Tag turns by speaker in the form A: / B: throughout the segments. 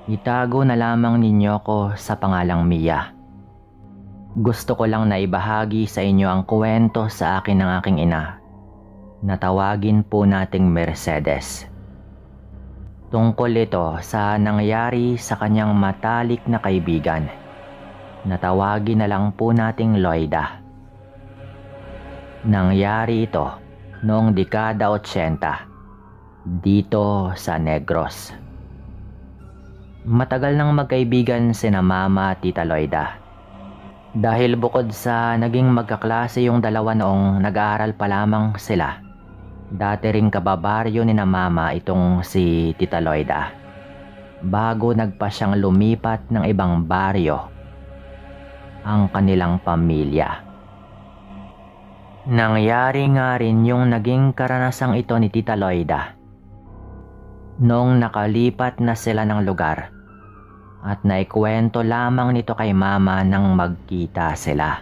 A: Itago na lamang ninyo ko sa pangalang Mia. Gusto ko lang na ibahagi sa inyo ang kwento sa akin ng aking ina na tawagin po nating Mercedes. Tungkol ito sa nangyari sa kanyang matalik na kaibigan na tawagin na lang po nating Loida. Nangyari ito noong dekada 80 dito sa Negros. Matagal nang magkaibigan sina Mama at Tita Loida. Dahil bukod sa naging magkaklase yung dalawa noong nag-aaral pa lamang sila, dati ring kababaryo ni na Mama itong si Tita Loida bago nagpa siyang lumipat ng ibang baryo ang kanilang pamilya. Nangyari nga rin yung naging karanasang ito ni Tita Loida noong nakalipat na sila ng lugar at naikwento lamang nito kay Mama nang magkita sila.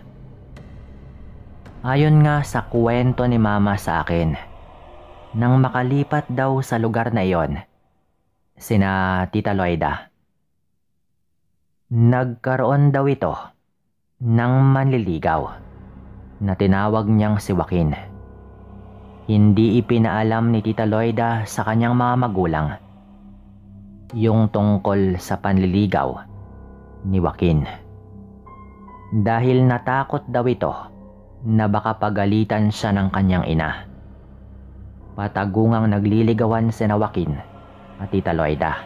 A: Ayon nga sa kwento ni Mama sa akin, nang makalipat daw sa lugar na iyon, sina Tita Loida, nagkaroon daw ito ng manliligaw na tinawag niyang si Joaquin. Hindi ipinaalam ni Tita Loida sa kanyang mga magulang yung tungkol sa panliligaw ni Joaquin. Dahil natakot daw ito na baka pagalitan siya ng kanyang ina. Patagungang nagliligawan sina Joaquin at Tita Loida.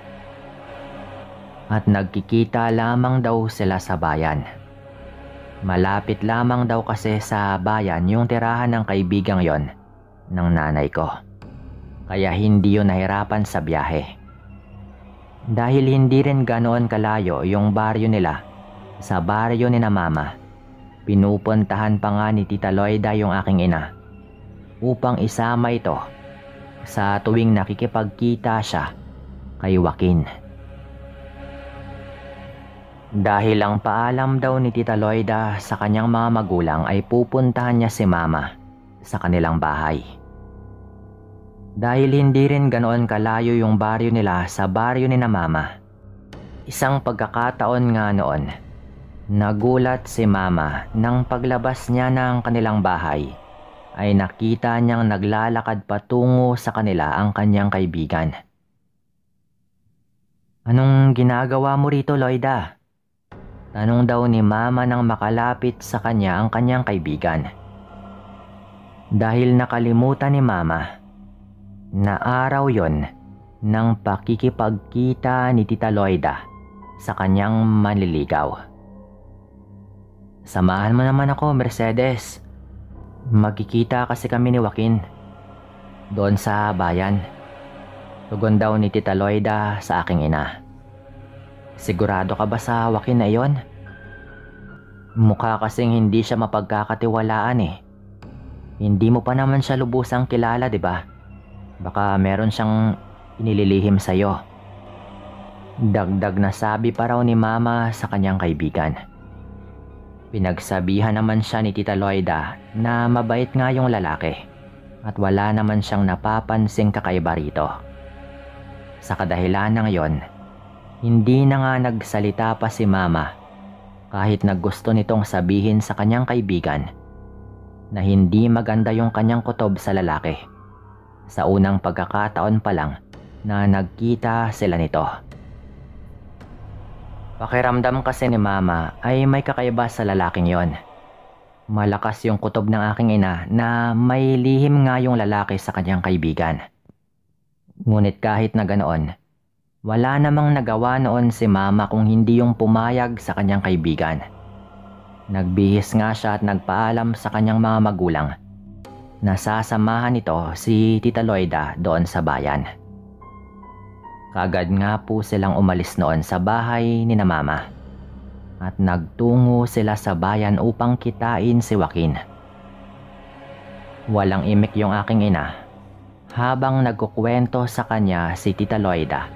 A: At nagkikita lamang daw sila sa bayan. Malapit lamang daw kasi sa bayan yung tirahan ng kaibigang yon ng nanay ko. Kaya hindi yun nahirapan sa biyahe. Dahil hindi rin ganoon kalayo yung baryo nila sa baryo ni na Mama, pinupuntahan pa nga ni Tita Loida yung aking ina upang isama ito sa tuwing nakikipagkita siya kay Joaquin. Dahil ang paalam daw ni Tita Loida sa kanyang mga magulang ay pupuntahan niya si Mama sa kanilang bahay. Dahil hindi rin ganoon kalayo yung baryo nila sa baryo ni na Mama, isang pagkakataon nga noon, nagulat si Mama nang paglabas niya ng kanilang bahay ay nakita niyang naglalakad patungo sa kanila ang kanyang kaibigan. "Anong ginagawa mo rito, Loida?" Tanong daw ni Mama nang makalapit sa kanya ang kanyang kaibigan. Dahil nakalimutan ni Mama na araw yon ng pakikipagkita ni Tita Loida sa kanyang manliligaw. "Samahan mo naman ako, Mercedes. Magkikita kasi kami ni Joaquin doon sa bayan." Tugon daw ni Tita Loida sa aking ina. "Sigurado ka ba sa Joaquin na iyon? Mukha kasing hindi siya mapagkakatiwalaan eh. Hindi mo pa naman siya lubusang kilala, di ba? Baka meron siyang inililihim sa'yo." Dagdag na sabi pa raw ni Mama sa kanyang kaibigan. Pinagsabihan naman siya ni Tita Loida na mabait nga yung lalaki at wala naman siyang napapansing kakaiba rito. Sa kadahilan ng yon, hindi na nga nagsalita pa si Mama kahit naggusto nitong sabihin sa kanyang kaibigan na hindi maganda yung kanyang kutob sa lalaki sa unang pagkakataon pa lang na nagkita sila nito. Pakiramdam kasi ni Mama ay may kakaiba sa lalaking yon. Malakas yung kutob ng aking ina na may lihim nga yung lalaki sa kanyang kaibigan. Ngunit kahit na ganoon, wala namang nagawa noon si Mama kung hindi yung pumayag sa kanyang kaibigan. Nagbihis nga siya at nagpaalam sa kanyang mga magulang na sasamahan ito si Tita Loida doon sa bayan. Kaagad nga po silang umalis noon sa bahay ni na Mama at nagtungo sila sa bayan upang kitain si Joaquin. Walang imik yung aking ina habang nagkukwento sa kanya si Tita Loida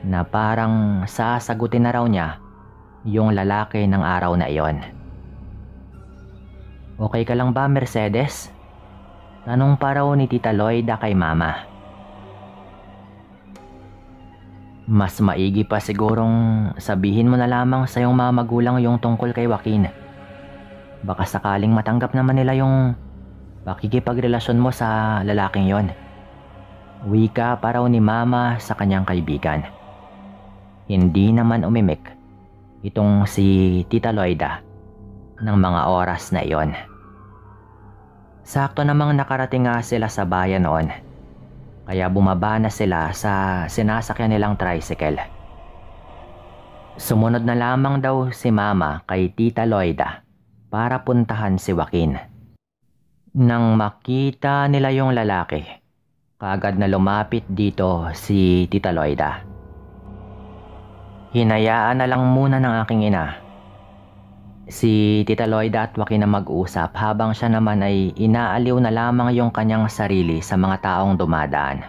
A: na parang sasagutin na raw niya yung lalaki ng araw na iyon. "Okay ka lang ba, Mercedes?" Tanong pa raw ni Tita Loida kay Mama. Mas maigi pa sigurong sabihin mo na lamang sa iyong mga magulang yung tungkol kay Joaquin. Baka sakaling matanggap naman nila yung pakikipagrelasyon mo sa lalaking yon. Wika pa raw ni Mama sa kanyang kaibigan. Hindi naman umimik itong si Tita Loida ng mga oras na iyon. Sakto namang nakarating nga sila sa bayan noon, kaya bumaba na sila sa sinasakyan nilang tricycle. Sumunod na lamang daw si Mama kay Tita Loida para puntahan si Joaquin. Nang makita nila yung lalaki, kaagad na lumapit dito si Tita Loida. Hinayaan na lang muna ng aking ina si Tita Loida at Joaquin na mag-usap habang siya naman ay inaaliw na lamang yung kanyang sarili sa mga taong dumadaan.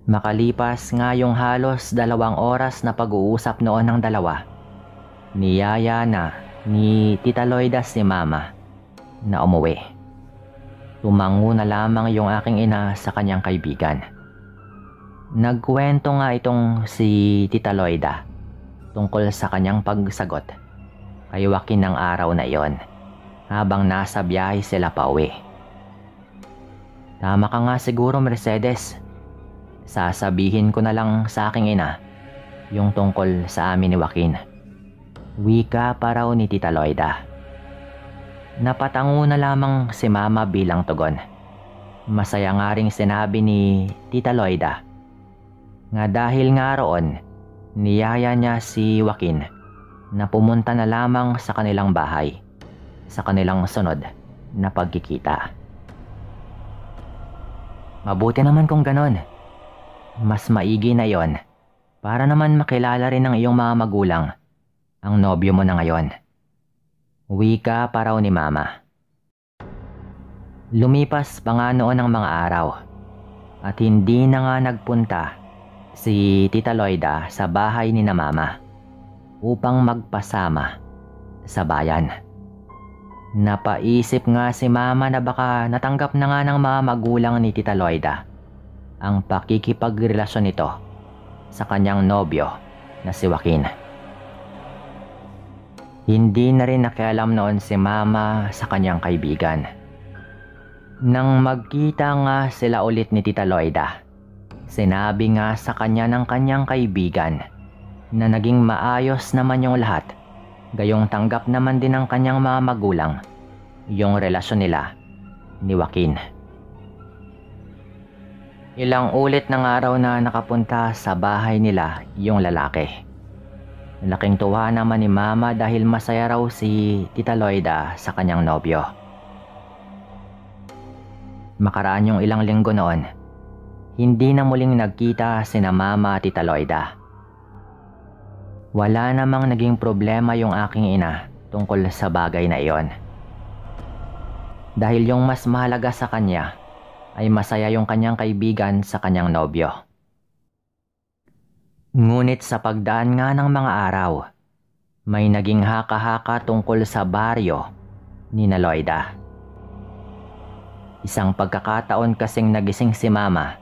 A: Makalipas nga yung halos 2 oras na pag-uusap noon ng dalawa, niyaya na ni Tita Loida si Mama na umuwi. Tumango na lamang yung aking ina sa kanyang kaibigan. Nagkwento nga itong si Tita Loida tungkol sa kanyang pagsagot kay Joaquin ng araw na iyon habang nasa biyahe sila pauwi. Tama ka nga siguro, Mercedes. Sasabihin ko na lang sa aking ina yung tungkol sa amin ni Joaquin. Wika pa raw ni Tita Loida. Napatango na lamang si Mama bilang tugon. Masaya nga ring sinabi ni Tita Loida nga dahil nga roon, niyaya niya si Joaquin na pumunta na lamang sa kanilang bahay sa kanilang sunod na pagkikita. Mabuti naman kung ganon. Mas maigi na yon para naman makilala rin ng iyong mga magulang ang nobyo mo na ngayon. Wika pa raw ni Mama. Lumipas pa nga noon ang mga araw at hindi na nga nagpunta si Tita Loida sa bahay ni na Mama upang magpasama sa bayan. Napaisip nga si Mama na baka natanggap na nga ng mga magulang ni Tita Loida ang pakikipagrelasyon nito sa kanyang nobyo na si Joaquin. Hindi na rin nakialam noon si Mama sa kanyang kaibigan. Nang magkita nga sila ulit ni Tita Loida, sinabi nga sa kanya ng kanyang kaibigan na naging maayos naman yung lahat, gayong tanggap naman din ng kanyang mga magulang yung relasyon nila ni Joaquin. Ilang ulit ng araw na nakapunta sa bahay nila yung lalaki. Laking tuwa naman ni Mama dahil masaya raw si Tita Loida sa kanyang nobyo. Makaraan yung ilang linggo noon, hindi na muling nagkita sina Mama at Tita Loida. Wala namang naging problema yung aking ina tungkol sa bagay na iyon. Dahil yung mas mahalaga sa kanya ay masaya yung kanyang kaibigan sa kanyang nobyo. Ngunit sa pagdaan nga ng mga araw, may naging haka-haka tungkol sa baryo ni na Loida. Isang pagkakataon kasing nagising si Mama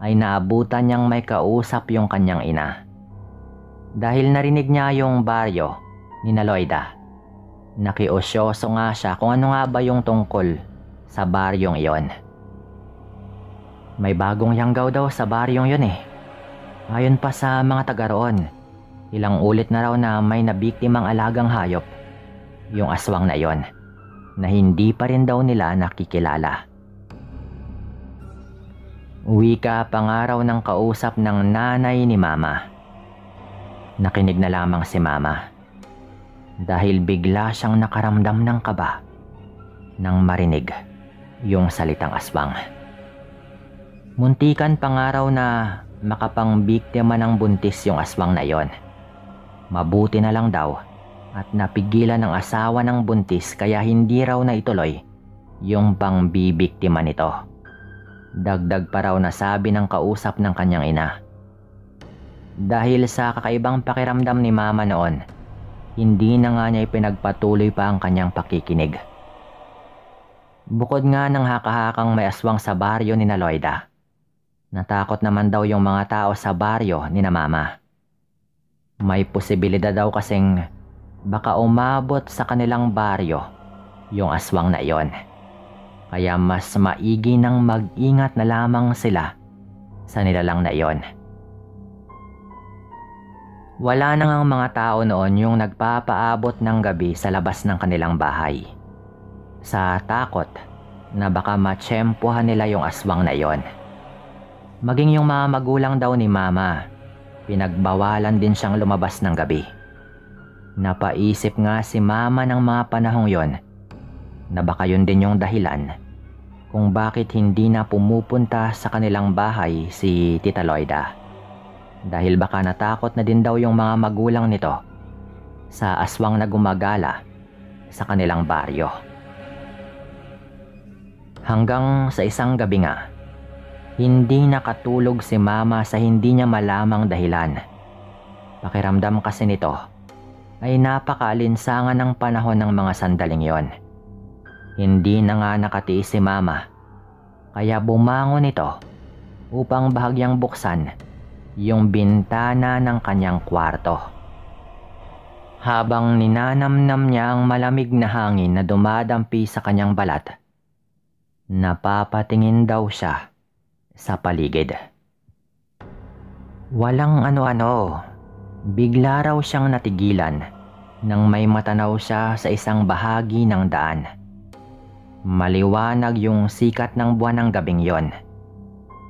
A: ay naabutan niyang may kausap yung kanyang ina. Dahil narinig niya yung baryo ni na Loida, nakiusyoso nga siya kung ano nga ba yung tungkol sa baryong iyon. May bagong yanggaw daw sa baryong yun eh. Ayon pa sa mga taga roon, ilang ulit na raw na may nabiktimang alagang hayop, yung aswang na iyon, na hindi pa rin daw nila nakikilala. Wika pa nga raw ng kausap ng nanay ni Mama. Nakinig na lamang si Mama dahil bigla siyang nakaramdam ng kaba nang marinig yung salitang aswang. Muntikan pa nga raw na makapangbiktima ng buntis yung aswang na yon. Mabuti na lang daw at napigilan ng asawa ng buntis kaya hindi raw na ituloy yung pangbibiktima nito. Dagdag pa raw na sabi ng kausap ng kanyang ina. Dahil sa kakaibang pakiramdam ni Mama noon, hindi na nga niya ipinagpatuloy pa ang kanyang pakikinig. Bukod nga ng haka-hakang may aswang sa baryo ni na Loida, Natakot naman daw yung mga tao sa baryo ni na Mama. May posibilidad daw kasing baka umabot sa kanilang baryo yung aswang na iyon. Kaya mas maigi nang mag-ingat na lamang sila sa nilalang na iyon. Wala na ngang mga tao noon yung nagpapaabot ng gabi sa labas ng kanilang bahay. Sa takot na baka matsyempohan nila yung aswang na iyon. Maging yung mga magulang daw ni Mama, pinagbawalan din siyang lumabas ng gabi. Napaisip nga si Mama ng mga panahong yon na baka yun din yung dahilan kung bakit hindi na pumupunta sa kanilang bahay si Tita Loida. Dahil baka natakot na din daw yung mga magulang nito sa aswang na gumagala sa kanilang baryo. Hanggang sa isang gabi nga, hindi nakatulog si Mama sa hindi niya malamang dahilan. Pakiramdam kasi nito ay napakaalinsangan ng panahon ng mga sandaling yon. Hindi na nga nakatiis si Mama, kaya bumangon ito upang bahagyang buksan yung bintana ng kanyang kwarto. Habang ninanamnam niya ang malamig na hangin na dumadampi sa kanyang balat, napapatingin daw siya sa paligid. Walang ano-ano, bigla raw siyang natigilan nang may matanaw siya sa isang bahagi ng daan. Maliwanag yung sikat ng buwan ng gabing yon,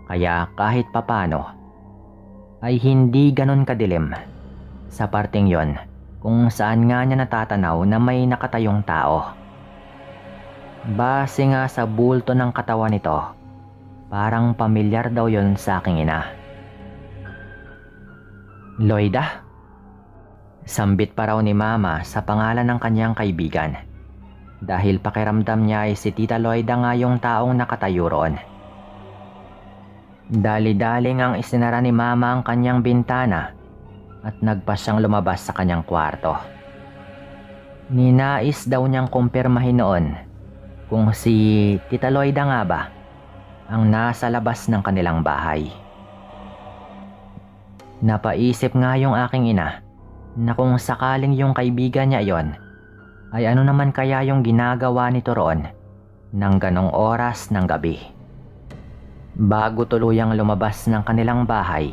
A: kaya kahit papano ay hindi ganon kadilim sa parteng yon kung saan nga niya natatanaw na may nakatayong tao. Base nga sa bulto ng katawan nito, parang pamilyar daw yon sa aking ina. Loida? Sambit pa raw ni Mama sa pangalan ng kanyang kaibigan. Dahil pakiramdam niya ay si Tita Loida nga yung taong nakatayo roon. Dali-daling ang isinara ni Mama ang kanyang bintana at nagpa siyang lumabas sa kanyang kwarto. Ninais daw niyang kumpirmahin noon kung si Tita Loida nga ba ang nasa labas ng kanilang bahay. Napaisip nga yung aking ina na kung sakaling yung kaibigan niya yon ay ano naman kaya yung ginagawa nito roon ng ganong oras ng gabi. Bago tuluyang lumabas ng kanilang bahay,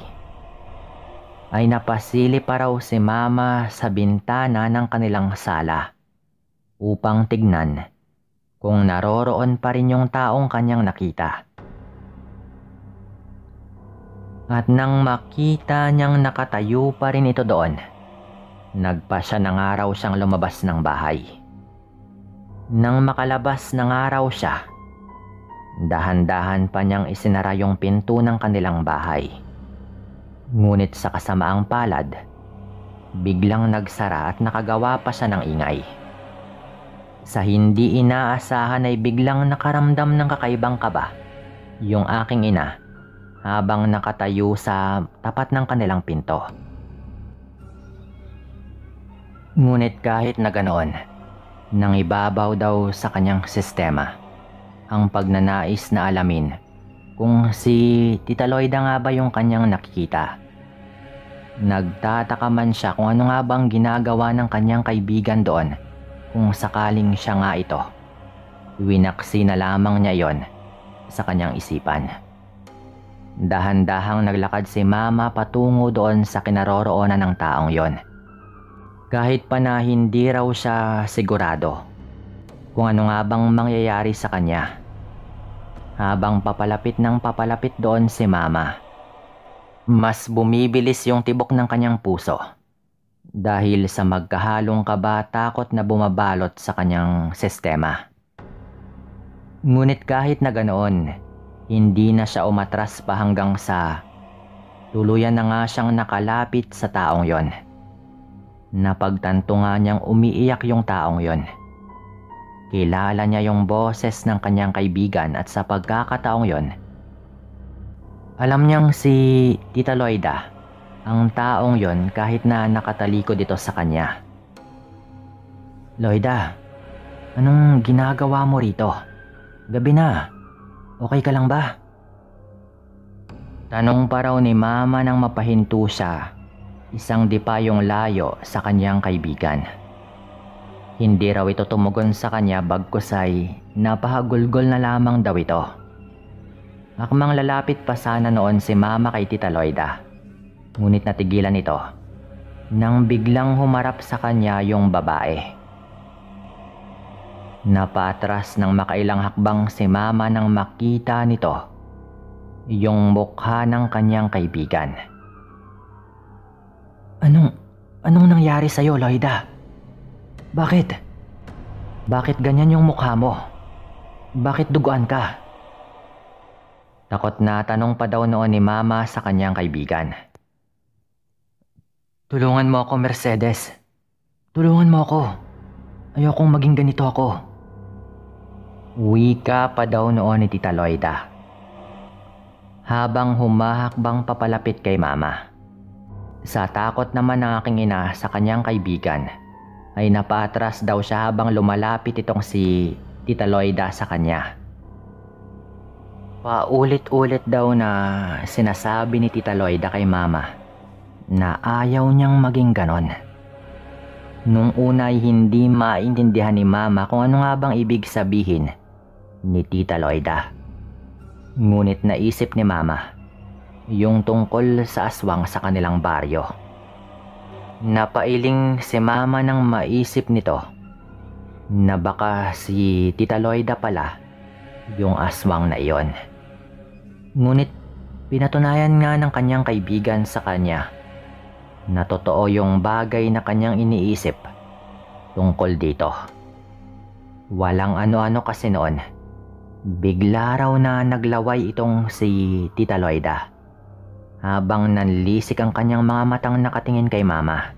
A: ay napasili pa raw si Mama sa bintana ng kanilang sala upang tignan kung naroroon pa rin yung taong kanyang nakita. At nang makita niyang nakatayo pa rin ito doon, nagpa siya ng araw siyang lumabas ng bahay. Nang makalabas ng araw siya, dahan-dahan pa niyang isinara yung pinto ng kanilang bahay. Ngunit sa kasamaang palad, biglang nagsara at nakagawa pa siya ng ingay. Sa hindi inaasahan ay biglang nakaramdam ng kakaibang kaba yung aking ina habang nakatayo sa tapat ng kanilang pinto. Ngunit kahit na ganoon, nang ibabaw daw sa kanyang sistema ang pagnanais na alamin kung si Tita Loida nga ba yung kanyang nakikita. Nagtataka man siya kung ano nga bang ginagawa ng kanyang kaibigan doon kung sakaling siya nga ito. Winaksi na lamang niya yon sa kanyang isipan. Dahan-dahang naglakad si Mama patungo doon sa kinaroroonan ng taong yon. Kahit pa na hindi raw siya sigurado kung ano nga bang mangyayari sa kanya. Habang papalapit ng papalapit doon si Mama, mas bumibilis yung tibok ng kanyang puso dahil sa magkahalong kaba, takot na bumabalot sa kanyang sistema. Ngunit kahit na ganoon, hindi na siya umatras pa hanggang sa tuluyan na nga siyang nakalapit sa taong yon. Napagtanto nga niyang umiiyak yung taong yon. Kilala niya yung boses ng kanyang kaibigan at sa pagkakataong yon, alam niyang si Tita Loida ang taong yon kahit na nakatalikod dito sa kanya. Loida, anong ginagawa mo rito? Gabi na. Okay ka lang ba? Tanong pa raw ni Mama nang mapahinto siya, isang dipayong layo sa kanyang kaibigan. Hindi raw ito tumugon sa kanya bagkus ay napahagulgol na lamang daw ito. Akmang lalapit pa sana noon si Mama kay Tita Loida, ngunit natigilan ito nang biglang humarap sa kanya yung babae. Napatras ng makailang hakbang si Mama nang makita nito yung mukha ng kanyang kaibigan. Anong nangyari sa'yo, Loida? Bakit ganyan yung mukha mo? Bakit duguan ka? Takot na tanong pa daw noon ni Mama sa kanyang kaibigan. Tulungan mo ako, Mercedes. Tulungan mo ako. Ayokong maging ganito ako. Wika pa daw noon ni Tita Loida, habang humahakbang papalapit kay Mama. Sa takot naman ng aking ina sa kanyang kaibigan, ay napatras daw siya habang lumalapit itong si Tita Loida sa kanya. Paulit-ulit daw na sinasabi ni Tita Loida kay Mama na ayaw niyang maging ganon. Nung una ay hindi maintindihan ni Mama kung ano nga bang ibig sabihin ni Tita Loida. Ngunit naisip ni Mama yung tungkol sa aswang sa kanilang baryo. Napailing si Mama nang maisip nito na baka si Tita Loida pala yung aswang na iyon. Ngunit pinatunayan nga ng kanyang kaibigan sa kanya na totoo yung bagay na kanyang iniisip tungkol dito. Walang ano-ano kasi noon, bigla raw na naglaway itong si Tita Loida habang nanlisik ang kanyang mga matang nakatingin kay Mama.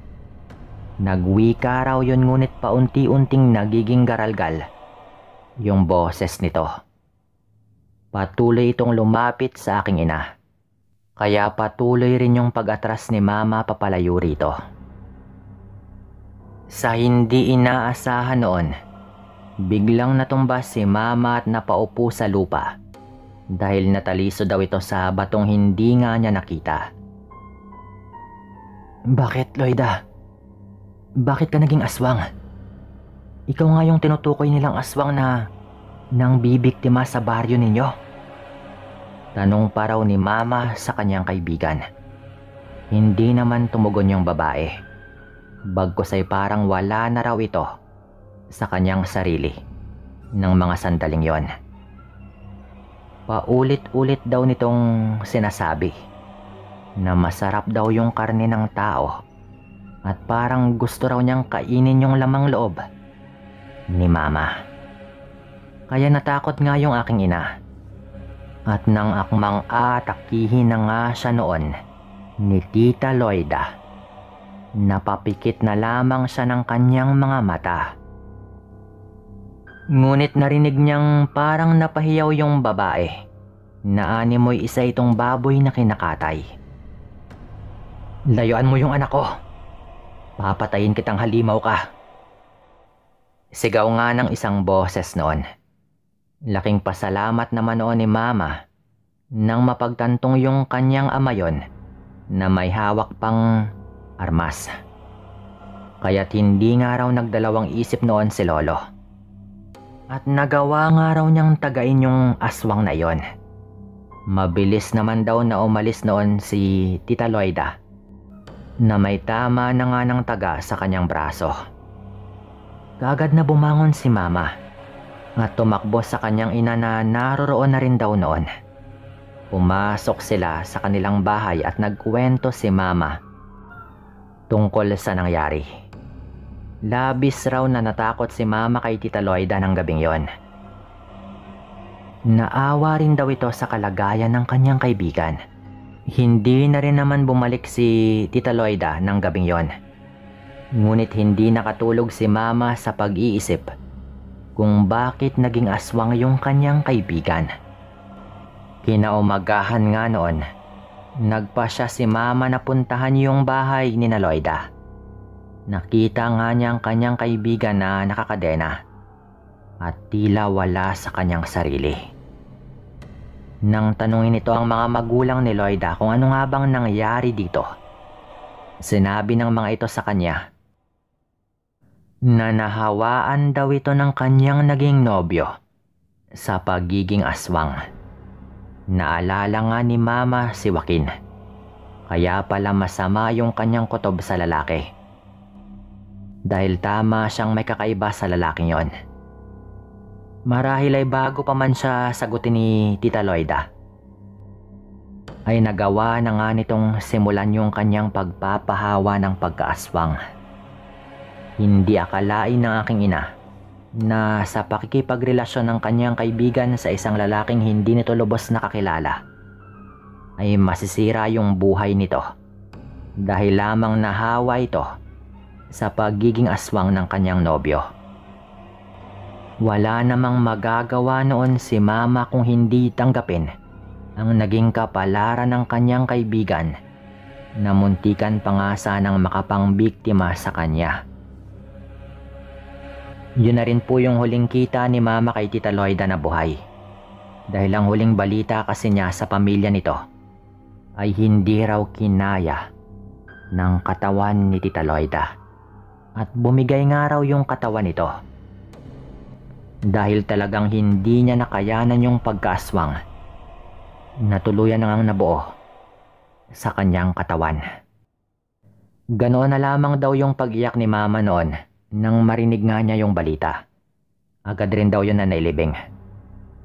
A: Nagwika raw yun, ngunit paunti-unting nagiging garalgal yung boses nito. Patuloy itong lumapit sa aking ina, kaya patuloy rin yung pag-atras ni Mama papalayo rito. Sa hindi inaasahan noon, biglang natumba si Mama at napaupo sa lupa dahil nataliso daw ito sa batong hindi nga niya nakita. Bakit, Loida? Bakit ka naging aswang? Ikaw nga yung tinutukoy nilang aswang na nang bibiktima sa baryo ninyo. Tanong pa raw ni Mama sa kanyang kaibigan. Hindi naman tumugon yung babae, bagkus ay parang wala na raw ito sa kanyang sarili ng mga sandaling yon. Paulit-ulit daw nitong sinasabi na masarap daw yung karne ng tao at parang gusto raw niyang kainin yung lamang loob ni Mama. Kaya natakot nga yung aking ina at nang akmang atakihin na nga siya noon ni Tita Loida, napapikit na lamang siya ng kanyang mga mata. Ngunit narinig niyang parang napahiyaw yung babae na animoy isa itong baboy na kinakatay. Layuan mo yung anak ko. Papatayin kitang halimaw ka. Sigaw nga ng isang boses noon. Laking pasalamat naman noon ni Mama nang mapagtantong yung kanyang ama yon na may hawak pang armas. Kaya't hindi nga raw nagdalawang isip noon si Lolo. At nagawa nga raw niyang tagain yung aswang na yon. Mabilis naman daw na umalis noon si Tita Loida na may tama na nga ng taga sa kanyang braso. Kaagad na bumangon si Mama at tumakbo sa kanyang ina na naroroon na rin daw noon. Pumasok sila sa kanilang bahay at nagkwento si Mama tungkol sa nangyari. Labis raw na natakot si Mama kay Tita Loida ng gabing yon. Naawa rin daw ito sa kalagayan ng kanyang kaibigan. Hindi na rin naman bumalik si Tita Loida ng gabing yon. Ngunit hindi nakatulog si Mama sa pag-iisip kung bakit naging aswang yung kanyang kaibigan. Kinaumagahan nga noon, nagpa siya si Mama na puntahan yung bahay ni Loida. Nakita nga niya ang kanyang kaibigan na nakakadena at tila wala sa kanyang sarili. Nang tanungin nito ang mga magulang ni Loida kung ano nga bang nangyari dito, sinabi ng mga ito sa kanya na nahawaan daw ito ng kanyang naging nobyo sa pagiging aswang. Naalala nga ni Mama si Joaquin, kaya pala masama yung kanyang kutob sa lalaki. Dahil tama siyang may kakaiba sa lalaking yon. Marahil ay bago pa man siya sagutin ni Tita Loida, ay nagawa na nga nitong simulan yung kanyang pagpapahawa ng pagkaaswang. Hindi akalain ng aking ina na sa pakikipagrelasyon ng kanyang kaibigan sa isang lalaking hindi nito lubos nakakilala, ay masisira yung buhay nito dahil lamang nahawa ito sa pagiging aswang ng kanyang nobyo. Wala namang magagawa noon si Mama kung hindi tanggapin ang naging kapalaran ng kanyang kaibigan na muntikan pa nga sanang makapangbiktima sa kanya. Yun na rin po yung huling kita ni Mama kay Tita Loida na buhay. Dahil ang huling balita kasi niya sa pamilya nito ay hindi raw kinaya ng katawan ni Tita Loida. At bumigay nga raw yung katawan nito. Dahil talagang hindi niya nakayanan yung pagkaaswang na tuluyan na ngang nabuo sa kanyang katawan. Ganoon na lamang daw yung pag-iyak ni Mama noon nang marinig nga niya yung balita. Agad rin daw yun na nailibing,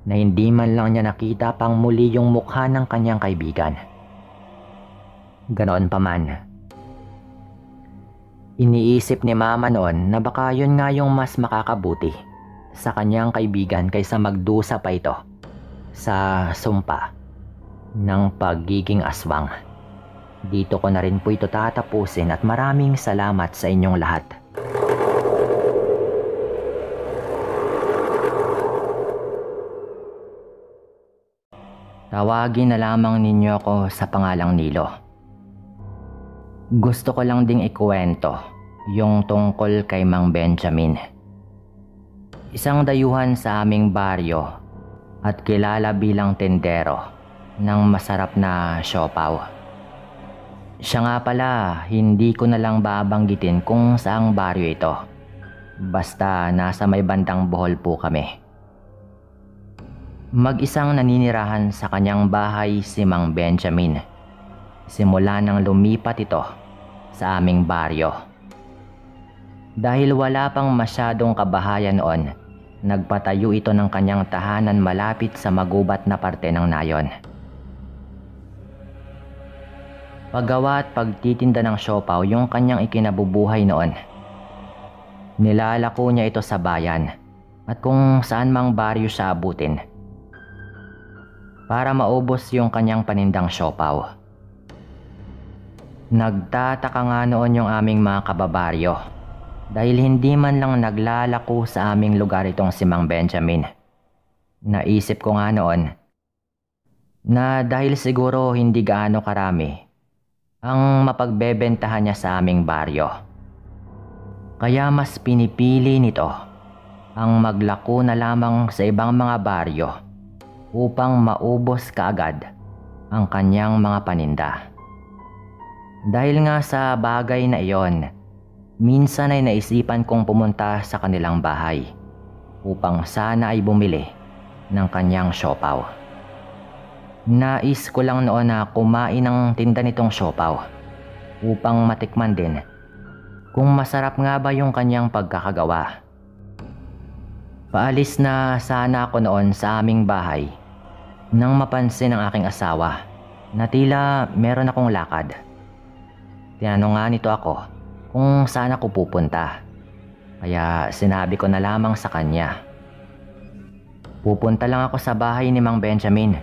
A: na hindi man lang niya nakita pang muli yung mukha ng kanyang kaibigan. Ganoon pa man, iniisip ni Mama noon na baka yun nga yung mas makakabuti sa kanyang kaibigan kaysa magdusa pa ito sa sumpa ng pagiging aswang. Dito ko na rin po ito tatapusin at maraming salamat sa inyong lahat. Tawagin na lamang ninyo ako sa pangalang Nilo. Gusto ko lang ding ikuwento yung tungkol kay Mang Benjamin. Isang dayuhan sa aming baryo at kilala bilang tendero ng masarap na siopaw. Siya nga pala, hindi ko na lang babanggitin kung saang baryo ito. Basta nasa may bandang Bohol po kami. Mag-isang naninirahan sa kanyang bahay si Mang Benjamin simula nang lumipat ito sa aming baryo. Dahil wala pang masyadong kabahayan noon, nagpatayo ito ng kanyang tahanan malapit sa magubat na parte ng nayon. Paggawa at pagtitinda ng siopaw yung kanyang ikinabubuhay noon. Nilalako niya ito sa bayan at kung saan mang baryo siya abutin para maubos yung kanyang panindang siopaw. Nagtataka nga noon yung aming mga kababaryo dahil hindi man lang naglalako sa aming lugar itong si Mang Benjamin. Naisip ko nga noon na dahil siguro hindi gaano karami ang mapagbebentahan niya sa aming baryo, kaya mas pinipili nito ang maglako na lamang sa ibang mga baryo upang maubos kaagad ang kanyang mga paninda. Dahil nga sa bagay na iyon, minsan ay naisipan kong pumunta sa kanilang bahay upang sana ay bumili ng kanyang siopaw. Nais ko lang noon na kumain ng tinda nitong siopaw upang matikman din kung masarap nga ba yung kanyang pagkakagawa. Paalis na sana ako noon sa aming bahay nang mapansin ng aking asawa na tila meron akong lakad. Tinanong nga nito ako kung saan ako pupunta, kaya sinabi ko na lamang sa kanya, pupunta lang ako sa bahay ni Mang Benjamin.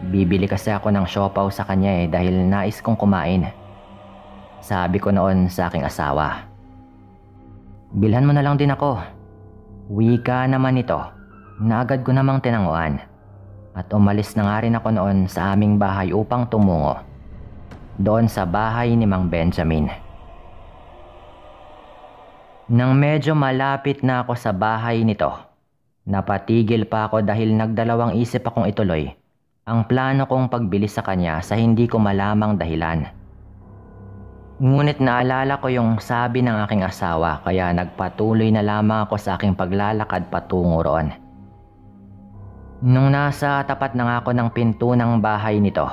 A: Bibili kasi ako ng siopaw sa kanya dahil nais kong kumain. Sabi ko noon sa aking asawa. Bilhan mo na lang din ako. Wika naman ito na agad ko namang tinanguan. At umalis na nga rin ako noon sa aming bahay upang tumungo doon sa bahay ni Mang Benjamin. Nang medyo malapit na ako sa bahay nito, napatigil pa ako dahil nagdalawang isip akong ituloy ang plano kong pagbilis sa kanya sa hindi ko malamang dahilan. Ngunit naalala ko yung sabi ng aking asawa kaya nagpatuloy na lamang ako sa aking paglalakad patungo roon. Nung nasa tapat na ako ng pinto ng bahay nito,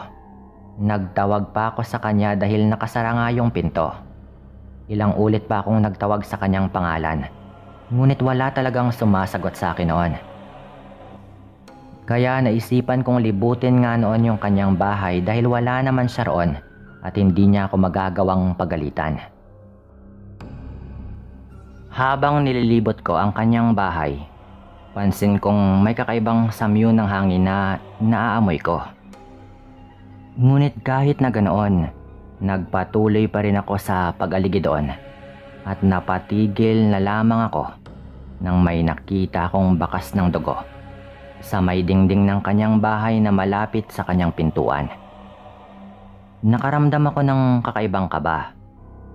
A: nagtawag pa ako sa kanya dahil nakasara nga yung pinto. Ilang ulit pa akong nagtawag sa kanyang pangalan, ngunit wala talagang sumasagot sa akin noon. Kaya naisipan kong libutin nga noon yung kanyang bahay dahil wala naman siya roon at hindi niya ako magagawang pagalitan. Habang nililibot ko ang kanyang bahay, pansin kong may kakaibang samyo ng hangin na naaamoy ko. Ngunit kahit na ganoon, nagpatuloy pa rin ako sa pag-aligid doon at napatigil na lamang ako nang may nakita akong bakas ng dugo sa may dingding ng kanyang bahay na malapit sa kanyang pintuan. Nakaramdam ako ng kakaibang kaba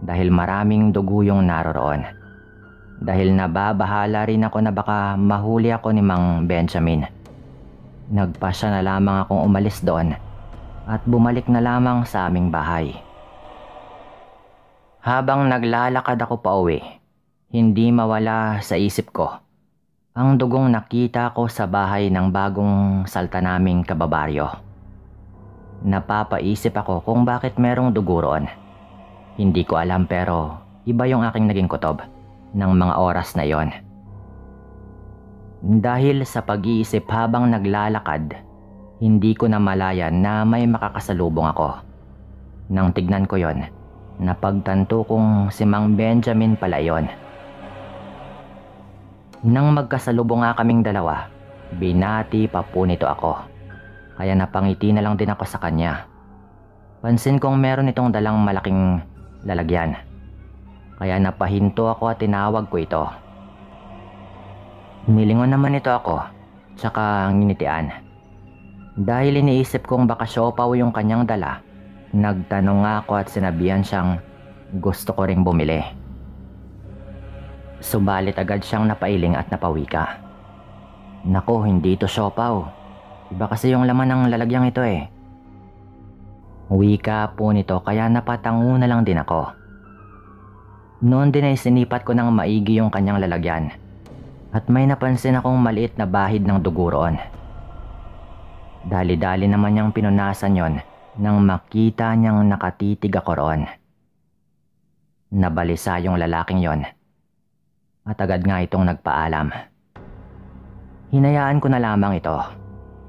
A: dahil maraming dugo yung naroroon. Dahil nababahala rin ako na baka mahuli ako ni Mang Benjamin. Nagpasya na lamang akong umalis doon at bumalik na lamang sa aming bahay. Habang naglalakad ako pauwi, hindi mawala sa isip ko ang dugong nakita ko sa bahay ng bagong salta naming kababaryo. Napapaisip ako kung bakit merong dugo roon. Hindi ko alam pero iba yung aking naging kutob ng mga oras na yon. Dahil sa pag-iisip habang naglalakad, hindi ko na malayan na may makakasalubong ako. Nang tignan ko yon, napagtanto kong si Mang Benjamin pala yon. Nang magkasalubong nga kaming dalawa, binati pa po nito ako. Kaya napangiti na lang din ako sa kanya. Pansin kong meron itong dalang malaking lalagyan. Kaya napahinto ako at tinawag ko ito. Nilingon naman ito ako, tsaka nginitian. Dahil iniisip kong baka siopaw yung kanyang dala, nagtanong nga ako at sinabihan siyang gusto ko ring bumili. Subalit agad siyang napailing at napawika. Naku, hindi ito siopaw. Iba kasi yung laman ng lalagyang ito eh. Wika po nito kaya napatango na lang din ako. Noon din ay sinipat ko ng maigi yung kanyang lalagyan at may napansin akong maliit na bahid ng dugo roon. Dali-dali naman niyang pinunasan yon nang makita niyang nakatitig ako roon. Nabalisa yung lalaking yon at agad nga itong nagpaalam. Hinayaan ko na lamang ito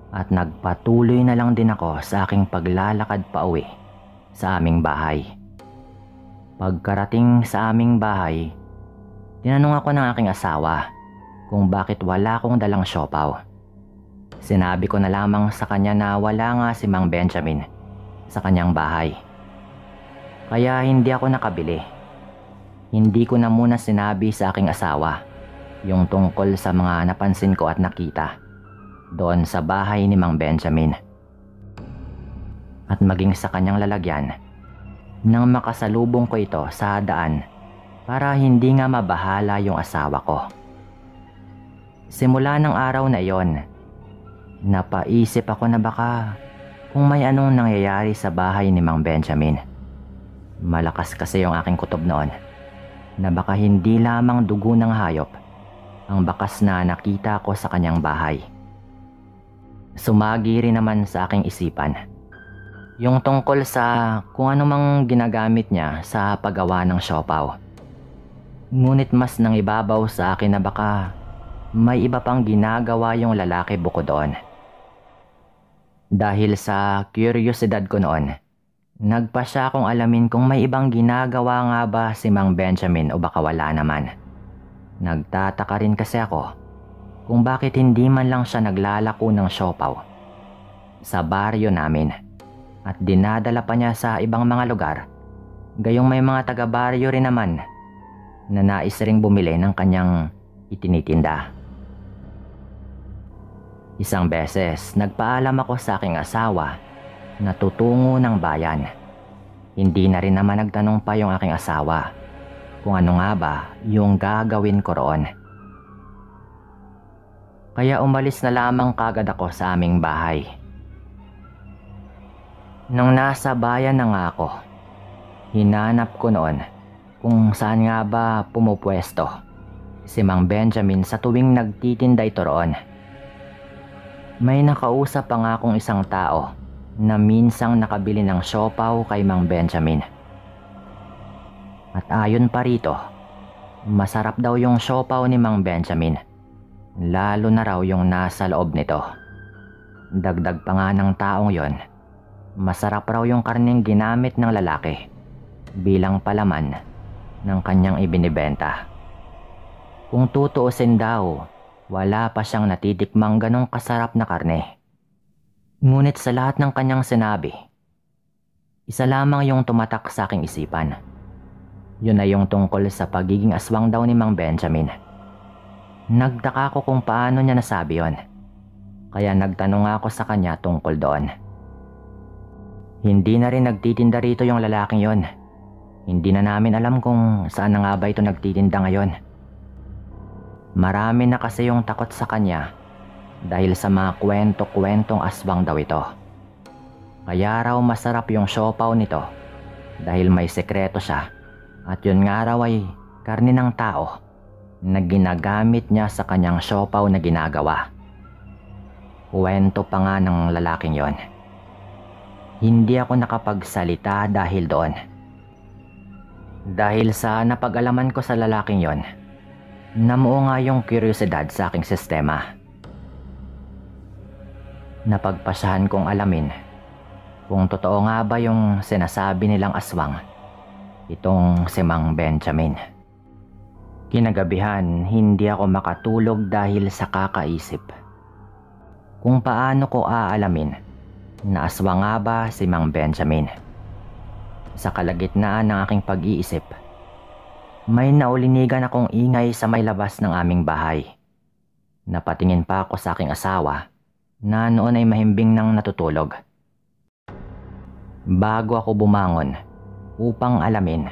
A: at nagpatuloy na lang din ako sa aking paglalakad pauwi sa aming bahay. Pagkarating sa aming bahay, tinanong ako ng aking asawa kung bakit wala akong dalang siopaw. Sinabi ko na lamang sa kanya na wala nga si Mang Benjamin sa kanyang bahay. Kaya hindi ako nakabili. Hindi ko na muna sinabi sa aking asawa yung tungkol sa mga napansin ko at nakita doon sa bahay ni Mang Benjamin. At maging sa kanyang lalagyan nang makasalubong ko ito sa daan para hindi nga mabahala yung asawa ko. Simula ng araw na iyon, napaisip ako na baka kung may anong nangyayari sa bahay ni Mang Benjamin. Malakas kasi yung aking kutob noon na baka hindi lamang dugo ng hayop ang bakas na nakita ko sa kanyang bahay. Sumagi rin naman sa aking isipan yung tungkol sa kung ano mang ginagamit niya sa paggawa ng siopaw. Ngunit mas nang ibabaw sa akin na baka may iba pang ginagawa yung lalaki bukod doon. Dahil sa kuryosidad ko noon, nagpasya akong alamin kung may ibang ginagawa nga ba si Mang Benjamin o baka wala naman. Nagtataka rin kasi ako kung bakit hindi man lang siya naglalako ng siopaw sa baryo namin at dinadala pa niya sa ibang mga lugar, gayong may mga taga-baryo rin naman na nais ring bumili ng kanyang itinitinda. Isang beses, nagpaalam ako sa aking asawa na tutungo ng bayan. Hindi na rin naman nagtanong pa yung aking asawa kung ano nga ba yung gagawin ko roon. Kaya umalis na lamang kagad ako sa aming bahay. Nung nasa bayan na nga ako, hinanap ko noon kung saan nga ba pumupwesto si Mang Benjamin sa tuwing nagtitinda ito roon. May nakausap pa nga akong isang tao na minsang nakabili ng siopaw kay Mang Benjamin. At ayon pa rito, masarap daw yung siopaw ni Mang Benjamin, lalo na raw yung nasa loob nito. Dagdag pa nga ng taong yon, masarap raw yung karneng ginamit ng lalaki bilang palaman ng kanyang ibinibenta. Kung tutuusin daw, wala pa siyang natitikmang ganong kasarap na karne. Ngunit sa lahat ng kanyang sinabi, isa lamang yung tumatak sa aking isipan. Yun ay yung tungkol sa pagiging aswang daw ni Mang Benjamin. Nagtaka ko kung paano niya nasabi yon, kaya nagtanong ako sa kanya tungkol doon. Hindi na rin nagtitinda rito yung lalaking yon. Hindi na namin alam kung saan na nga ba ito nagtitinda ngayon. Marami na kasi yung takot sa kanya dahil sa mga kwento-kwentong aswang daw ito. Kaya raw masarap yung siopaw nito dahil may sekreto siya, at yun nga raw ay karne ng tao na ginagamit niya sa kanyang siopaw na ginagawa. Kwento pa nga ng lalaking yon. Hindi ako nakapagsalita dahil doon. Dahil sa napag-alaman ko sa lalaking yon, namuo nga yung kuryosidad sa aking sistema. Napagpasyahan kong alamin kung totoo nga ba yung sinasabi nilang aswang, itong si Mang Benjamin. Kinagabihan, hindi ako makatulog dahil sa kakaisip kung paano ko aalamin na aswang nga ba si Mang Benjamin. Sa kalagitnaan ng aking pag-iisip, may naulinigan akong ingay sa may labas ng aming bahay. Napatingin pa ako sa aking asawa na noon ay mahimbing nang natutulog. Bago ako bumangon upang alamin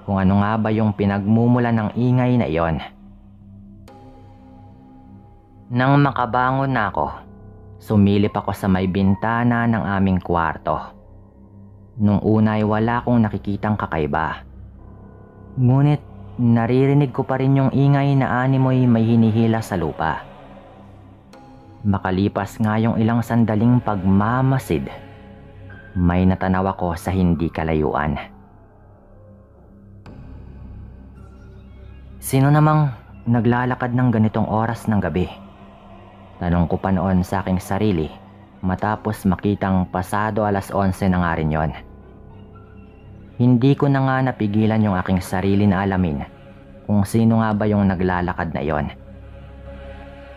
A: kung ano nga ba yung pinagmumulan ng ingay na iyon. Nang makabangon na ako, sumilip ako sa may bintana ng aming kwarto. Nung una ay wala akong nakikitang kakaiba. Ngunit naririnig ko pa rin yung ingay na animoy may hinihila sa lupa. Makalipas nga yung ilang sandaling pagmamasid, may natanaw ako sa hindi kalayuan. Sino namang naglalakad ng ganitong oras ng gabi? Tanong ko pa noon sa aking sarili matapos makitang pasado 11:00 na nga rin yon. Hindi ko na nga napigilan yung aking sarili na alamin kung sino nga ba yung naglalakad na yon.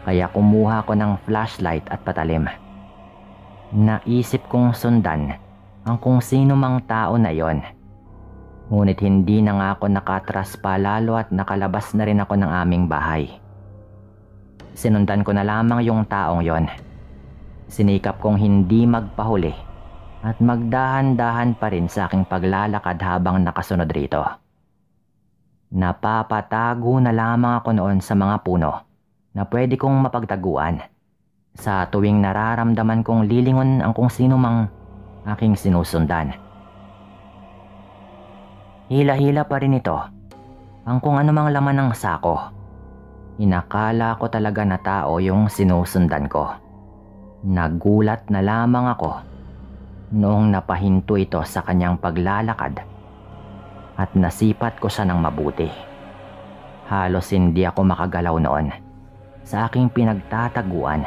A: Kaya kumuha ko ng flashlight at patalim. Naisip kong sundan ang kung sino mang tao na yon. Ngunit hindi na nga ako nakatras pa lalo at nakalabas na rin ako ng aming bahay. Sinundan ko na lamang yung taong yon. Sinikap kong hindi magpahuli at magdahan-dahan pa rin sa aking paglalakad habang nakasunod rito. Napapatago na lamang ako noon sa mga puno na pwede kong mapagtaguan sa tuwing nararamdaman kong lilingon ang kung sino mang aking sinusundan. Hila-hila pa rin ito ang kung anumang laman ng sako. Inakala ko talaga na tao yung sinusundan ko. Nagulat na lamang ako noong napahinto ito sa kanyang paglalakad at nasipat ko siya ng mabuti. Halos hindi ako makagalaw noon sa aking pinagtataguan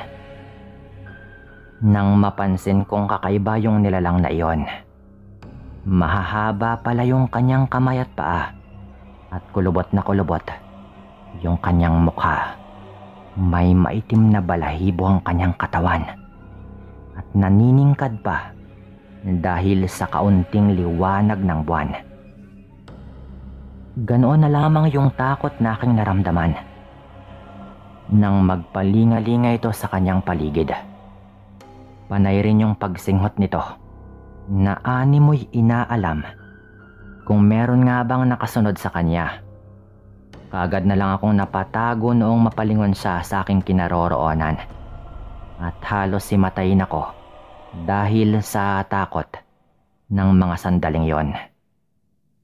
A: nang mapansin kong kakaiba yung nilalang na iyon. Mahahaba pala yung kanyang kamay at paa at kulubot na kulubot yung kanyang mukha. May maitim na balahibo ang kanyang katawan at naniningkad pa dahil sa kaunting liwanag ng buwan. Ganoon na lamang yung takot na aking naramdaman nang magpalingalinga ito sa kanyang paligid. Panay rin yung pagsinghot nito na animoy inaalam kung meron nga bang nakasunod sa kanya. Kaagad na lang akong napatago noong mapalingon siya sa aking kinaroroonan at halos himatayin ako dahil sa takot ng mga sandaling yon.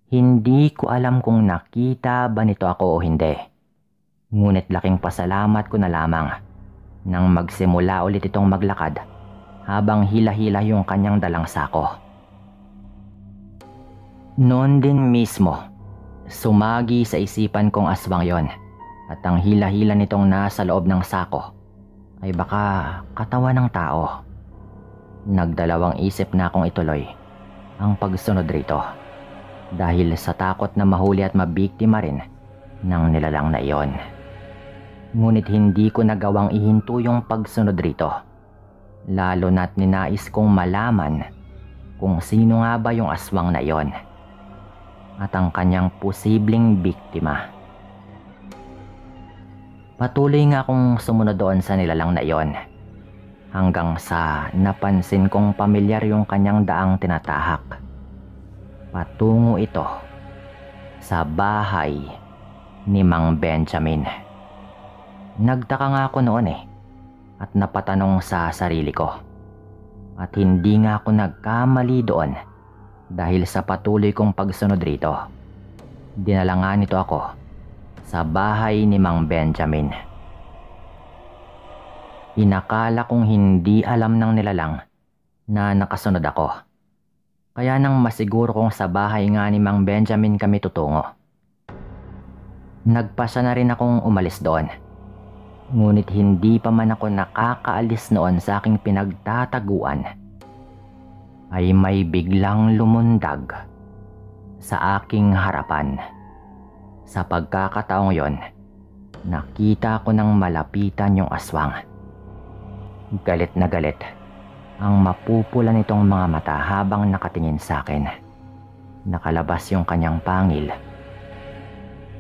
A: Hindi ko alam kung nakita ba nito ako o hindi. Ngunit laking pasalamat ko na lamang nang magsimula ulit itong maglakad habang hila-hila yung kanyang dalang sako. Noon din mismo, sumagi sa isipan kong aswang yon at ang hila-hila nitong nasa loob ng sako ay baka katawan ng tao. Nagdalawang isip na akong ituloy ang pagsunod rito dahil sa takot na mahuli at mabiktima rin ng nilalang na iyon. Ngunit hindi ko nagawang ihinto yung pagsunod rito, lalo na't ninais kong malaman kung sino nga ba yung aswang na iyon at ang kanyang posibleng biktima. Patuloy nga akong sumunod doon sa nilalang na iyon hanggang sa napansin kong pamilyar yung kanyang daang tinatahak. Patungo ito sa bahay ni Mang Benjamin. Nagtaka nga ako noon at napatanong sa sarili ko. At hindi nga ako nagkamali doon dahil sa patuloy kong pagsunod rito. Dinala nga nito ako sa bahay ni Mang Benjamin. Inakala kong hindi alam ng nilalang na nakasunod ako. Kaya nang masiguro kong sa bahay nga ni Mang Benjamin kami tutungo, nagpasya na rin akong umalis doon. Ngunit hindi pa man ako nakakaalis noon sa aking pinagtataguan, ay may biglang lumundag sa aking harapan. Sa pagkakataong yon, nakita ko ng malapitan yung aswang. Galit na galit ang mapupula nitong mga mata habang nakatingin sa akin. Nakalabas yung kanyang pangil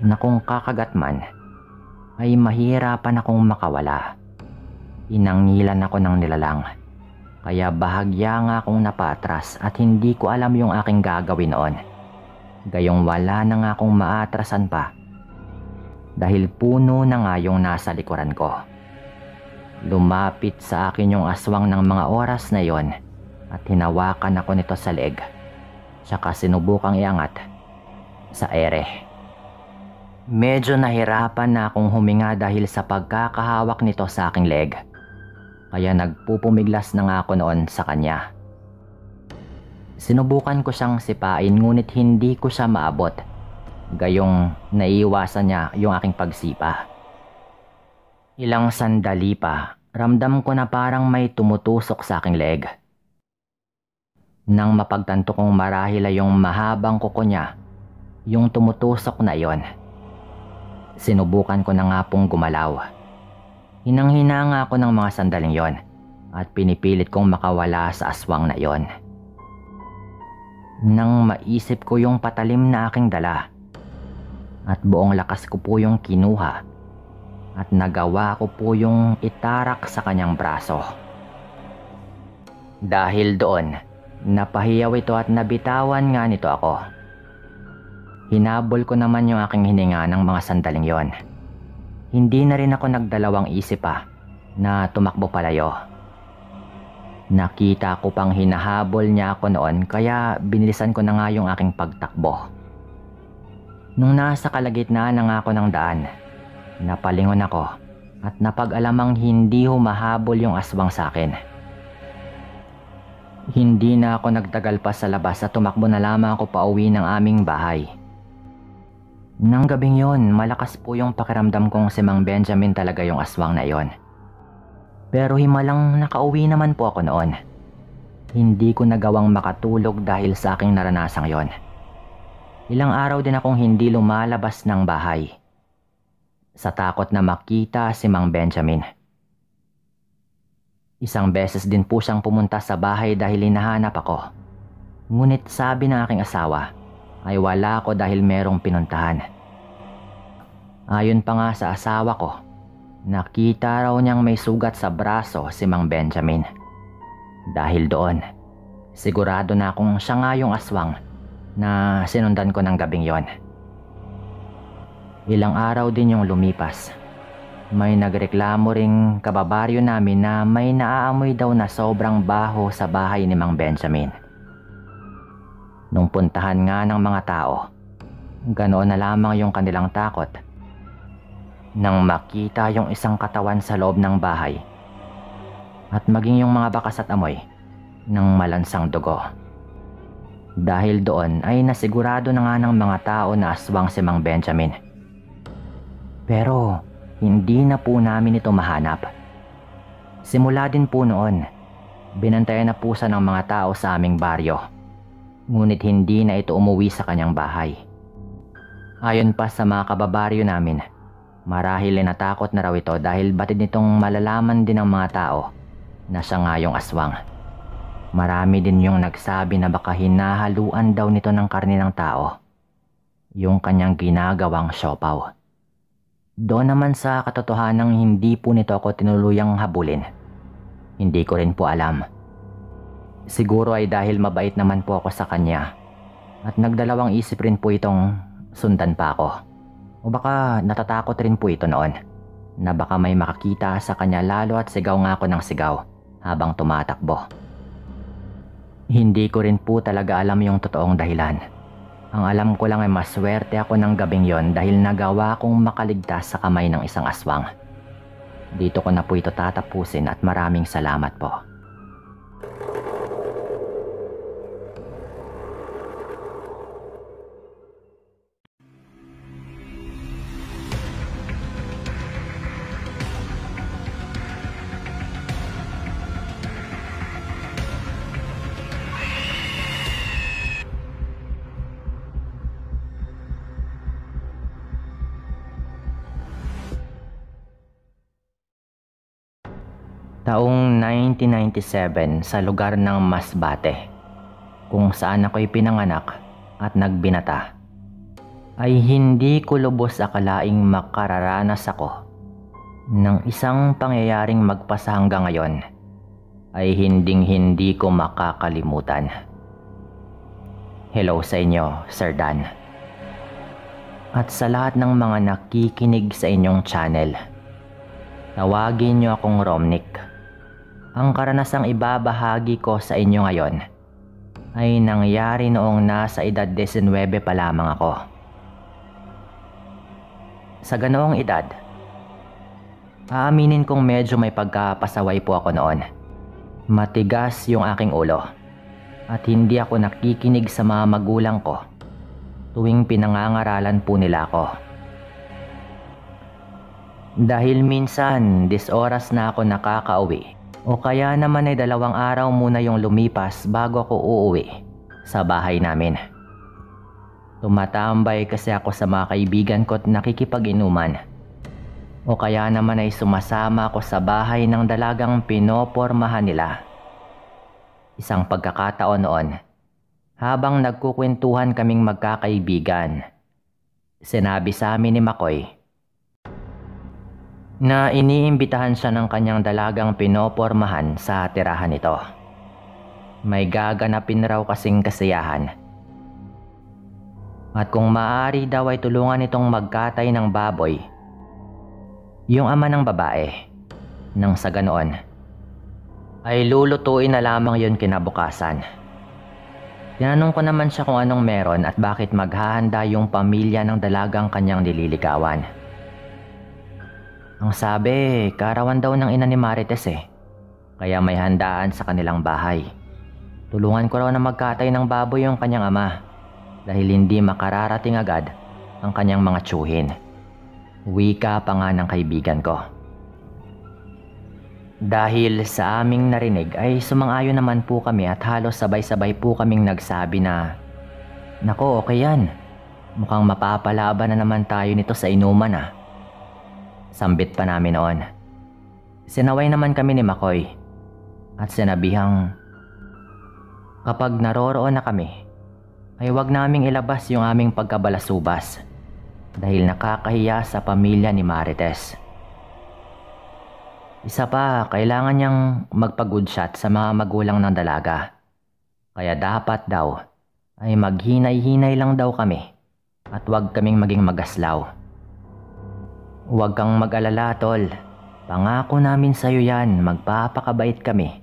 A: na kung kakagat man ay mahirapan akong makawala. Inangilan ako ng nilalang, kaya bahagya nga akong napatras at hindi ko alam yung aking gagawin noon. Gayong wala na nga akong maatrasan pa dahil puno na nga yung nasa likuran ko. Lumapit sa akin yung aswang ng mga oras na yon at hinawakan ako nito sa leeg, tsaka sinubukang iangat sa ere. Medyo nahirapan na akong huminga dahil sa pagkakahawak nito sa aking leeg, kaya nagpupumiglas na nga ako noon sa kanya. Sinubukan ko siyang sipain ngunit hindi ko siya maabot, gayong naiiwasan niya yung aking pagsipa. Ilang sandali pa, ramdam ko na parang may tumutusok sa aking leeg. Nang mapagtanto kong marahil ay yung mahabang kuko niya yung tumutusok na iyon, sinubukan ko na nga pong gumalaw. Hinang-hina nga ako ng mga sandaling yon at pinipilit kong makawala sa aswang na iyon. Nang maisip ko yung patalim na aking dala at buong lakas ko po yung kinuha at nagawa ko po yung itarak sa kanyang braso. Dahil doon, napahiyaw ito at nabitawan nga nito ako. Hinabol ko naman yung aking hininga ng mga sandaling yon. Hindi na rin ako nagdalawang isip na tumakbo palayo. Nakita ko pang hinahabol niya ako noon kaya binilisan ko na nga yung aking pagtakbo. Nung nasa kalagitnaan na nga ako ng daan, napalingon ako at napag-alamang hindi humahabol yung aswang sa akin. Hindi na ako nagtagal pa sa labas at tumakbo na lamang ako pauwi ng aming bahay. Nang gabing yon, malakas po yung pakiramdam kong si Mang Benjamin talaga yung aswang na yon. Pero himalang nakauwi naman po ako noon. Hindi ko nagawang makatulog dahil sa aking naranasang yon. Ilang araw din akong hindi lumalabas ng bahay sa takot na makita si Mang Benjamin. Isang beses din po siyang pumunta sa bahay dahil hinahanap ako. Ngunit sabi ng aking asawa ay wala ako dahil merong pinuntahan. Ayon pa nga sa asawa ko, nakita raw niyang may sugat sa braso si Mang Benjamin. Dahil doon, sigurado na akong siya nga yung aswang na sinundan ko ng gabing yon. Ilang araw din yung lumipas May nagreklamo ring kababaryo namin na may naaamoy daw na sobrang baho sa bahay ni Mang Benjamin. Nung puntahan nga ng mga tao, ganoon na lamang yung kanilang takot nang makita yung isang katawan sa loob ng bahay at maging yung mga bakas at amoy ng malansang dugo. Dahil doon ay nasigurado na nga ng mga tao na aswang si Mang Benjamin. Pero hindi na po namin ito mahanap. Simula din po noon, binantayan na po siya ng mga tao sa aming baryo. Ngunit hindi na ito umuwi sa kanyang bahay. Ayon pa sa mga kababaryo namin, marahil ay natakot na raw ito dahil batid nitong malalaman din ng mga tao na siya nga yung aswang. Marami din yung nagsabi na baka hinahaluan daw nito ng karne ng tao, yung kanyang ginagawang siopaw. Doon naman sa katotohanang hindi po nito ako tinuluyang habulin. Hindi ko rin po alam. Siguro ay dahil mabait naman po ako sa kanya at nagdalawang isip rin po itong sundan pa ako. O baka natatakot rin po ito noon na baka may makakita sa kanya lalo at sigaw nga ako ng sigaw habang tumatakbo. Hindi ko rin po talaga alam yung totoong dahilan. Ang alam ko lang ay maswerte ako ng gabing yon dahil nagawa kong makaligtas sa kamay ng isang aswang. Dito ko na po ito tatapusin at maraming salamat po. Taong 1997 sa lugar ng Masbate, kung saan ako'y pinanganak at nagbinata, ay hindi ko lubos akalaing makararanas ako ng isang pangyayaring magpasa hanggang ngayon ay hinding-hindi ko makakalimutan. Hello sa inyo, Sir Dan. At sa lahat ng mga nakikinig sa inyong channel, tawagin niyo akong Romnick. Ang karanasang ibabahagi ko sa inyo ngayon ay nangyari noong nasa edad 19 pa lamang ako. Sa ganoong edad, aaminin kong medyo may pagkapasaway po ako noon. Matigas yung aking ulo at hindi ako nakikinig sa mga magulang ko tuwing pinangangaralan po nila ako. Dahil minsan 10 oras na ako nakakauwi o kaya naman ay 2 araw muna yung lumipas bago ako uuwi sa bahay namin. Tumatambay kasi ako sa mga kaibigan ko at nakikipag-inuman. O kaya naman ay sumasama ako sa bahay ng dalagang pinopormahan nila. Isang pagkakataon noon, habang nagkukwentuhan kaming magkakaibigan, sinabi sa amin ni Makoy na iniimbitahan siya ng kanyang dalagang pinopormahan sa tirahan nito. May gaganapin raw kasing kasiyahan. At kung maaari daw ay tulungan itong magkatay ng baboy yung ama ng babae, nang sa ganoon ay lulutuin na lamang yun kinabukasan. Tinanong ko naman siya kung anong meron at bakit maghahanda yung pamilya ng dalagang kanyang nililigawan. Ang sabi, karawan daw ng ina ni Marites kaya may handaan sa kanilang bahay. Tulungan ko raw na magkatay ng baboy yung kanyang ama dahil hindi makararating agad ang kanyang mga tiyuhin. Wika pa nga ng kaibigan ko. Dahil sa aming narinig ay sumang-ayon naman po kami at halos sabay-sabay po kaming nagsabi na, "Nako, okay yan. Mukhang mapapalaban na naman tayo nito sa inuman . Sambit pa namin noon. Sinaway naman kami ni Makoy at sinabihang kapag naroroon na kami ay wag naming ilabas yung aming pagkabalasubas dahil nakakahiya sa pamilya ni Marites. Isa pa, kailangan niyang magpa-good shot sa mga magulang ng dalaga. Kaya dapat daw ay maghinay-hinay lang daw kami at wag kaming maging magaslaw." Huwag kang mag-alala, tol. Pangako namin sa'yo yan, magpapakabait kami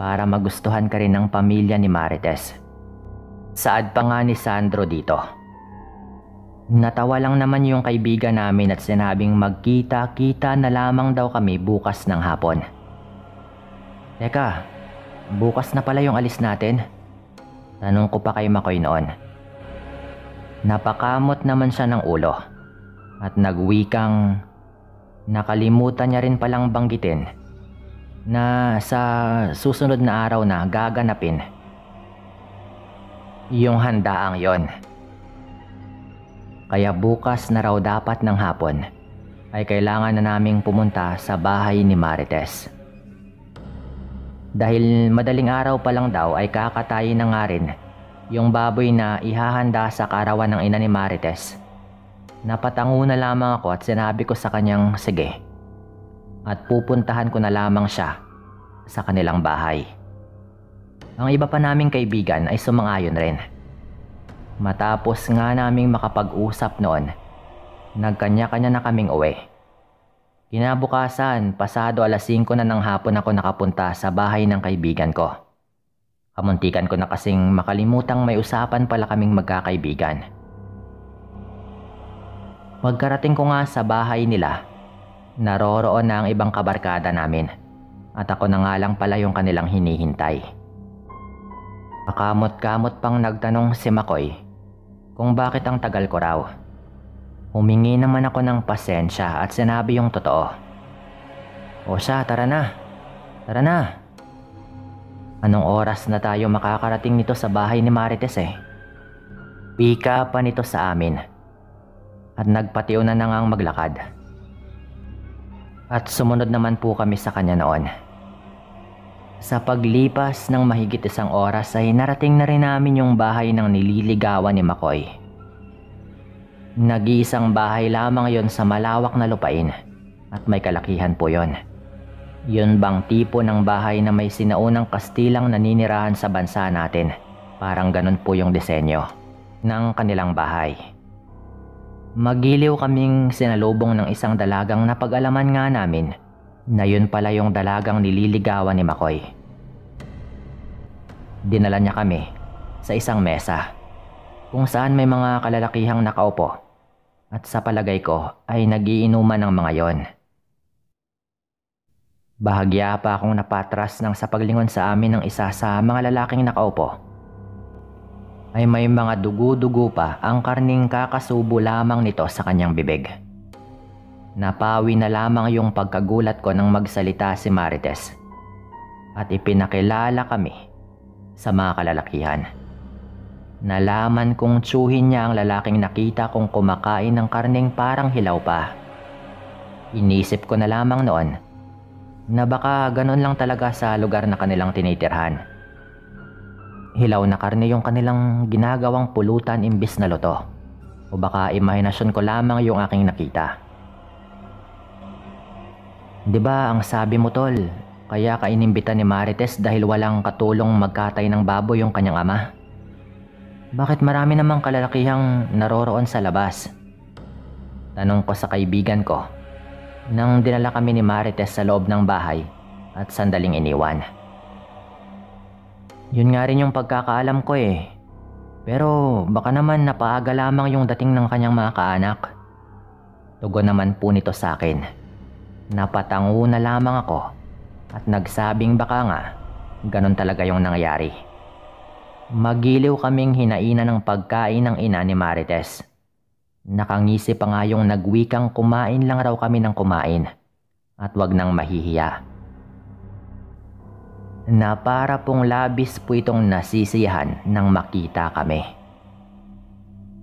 A: para magustuhan ka rin ng pamilya ni Marites. Saad pa nga ni Sandro dito. Natawa lang naman yung kaibigan namin at sinabing magkita-kita na lamang daw kami bukas ng hapon. Teka, bukas na pala yung alis natin? Tanong ko pa kay Makoy noon. Napakamot naman siya ng ulo at nagwikang nakalimutan niya rin palang banggitin na sa susunod na araw na gaganapin yung handaang yon. Kaya bukas na raw dapat ng hapon ay kailangan na naming pumunta sa bahay ni Marites. Dahil madaling araw pa lang daw ay kakatayin na nga rin yung baboy na ihahanda sa kaarawan ng ina ni Marites. Napatango na lamang ako at sinabi ko sa kanyang sige. At pupuntahan ko na lamang siya sa kanilang bahay. Ang iba pa naming kaibigan ay sumang-ayon rin. Matapos nga naming makapag-usap noon, nagkanya-kanya na kaming uwi. Kinabukasan, pasado 5:00 na ng hapon ako nakapunta sa bahay ng kaibigan ko. Kamuntikan ko na kasing makalimutang may usapan pala kaming magkakaibigan. Pagkarating ko nga sa bahay nila, naroroon na ang ibang kabarkada namin at ako na nga lang pala yung kanilang hinihintay. Pakamot-kamot pang nagtanong si Makoy kung bakit ang tagal ko raw. Humingi naman ako ng pasensya at sinabi yung totoo. O siya, tara na. Tara na. Anong oras na tayo makakarating nito sa bahay ni Marites eh? Pika pa nito sa amin. At nagpatiw na ngang maglakad. At sumunod naman po kami sa kanya noon. Sa paglipas ng mahigit 1 oras ay narating na rin namin yung bahay ng nililigawan ni Makoy. Nag-iisang bahay lamang yon sa malawak na lupain at may kalakihan po yon. Yun bang tipo ng bahay na may sinaunang Kastilang naninirahan sa bansa natin? Parang ganun po yung disenyo ng kanilang bahay. Magiliw kaming sinalubong ng isang dalagang napag-alaman nga namin na yun pala yung dalagang nililigawan ni Makoy. Dinala niya kami sa isang mesa kung saan may mga kalalakihang nakaupo at sa palagay ko ay nagiinuman ng mga yon. Bahagya pa akong napatras nang sa paglingon sa amin ng isa sa mga lalaking nakaupo ay may mga dugo-dugo pa ang karning kakasubo lamang nito sa kanyang bibig. Napawi na lamang yung pagkagulat ko nang magsalita si Marites at ipinakilala kami sa mga kalalakihan. Nalaman kong tsuhin niya ang lalaking nakita kong kumakain ng karning parang hilaw pa. Inisip ko na lamang noon na baka ganun lang talaga sa lugar na kanilang tinitirhan. Hilaw na karne yung kanilang ginagawang pulutan imbis na luto. O baka imahinasyon ko lamang yung aking nakita. Diba ang sabi mo tol, kaya ka inimbita ni Marites dahil walang katulong magkatay ng baboy yung kanyang ama? Bakit marami namang kalalakihang naroroon sa labas? Tanong ko sa kaibigan ko nang dinala kami ni Marites sa loob ng bahay at sandaling iniwan. Yun nga rin yung pagkakaalam ko eh. Pero baka naman napaaga lamang yung dating ng kanyang mga kaanak. Tugon naman po nito sa akin. Napatango na lamang ako at nagsabing baka nga ganun talaga yung nangyari. Magiliw kaming hinaina ng pagkain ng ina ni Marites. Nakangisi pa nga yung nagwikang kumain lang raw kami ng kumain at wag nang mahihiya. Na para pong labis po itong nasisiyahan nang makita kami.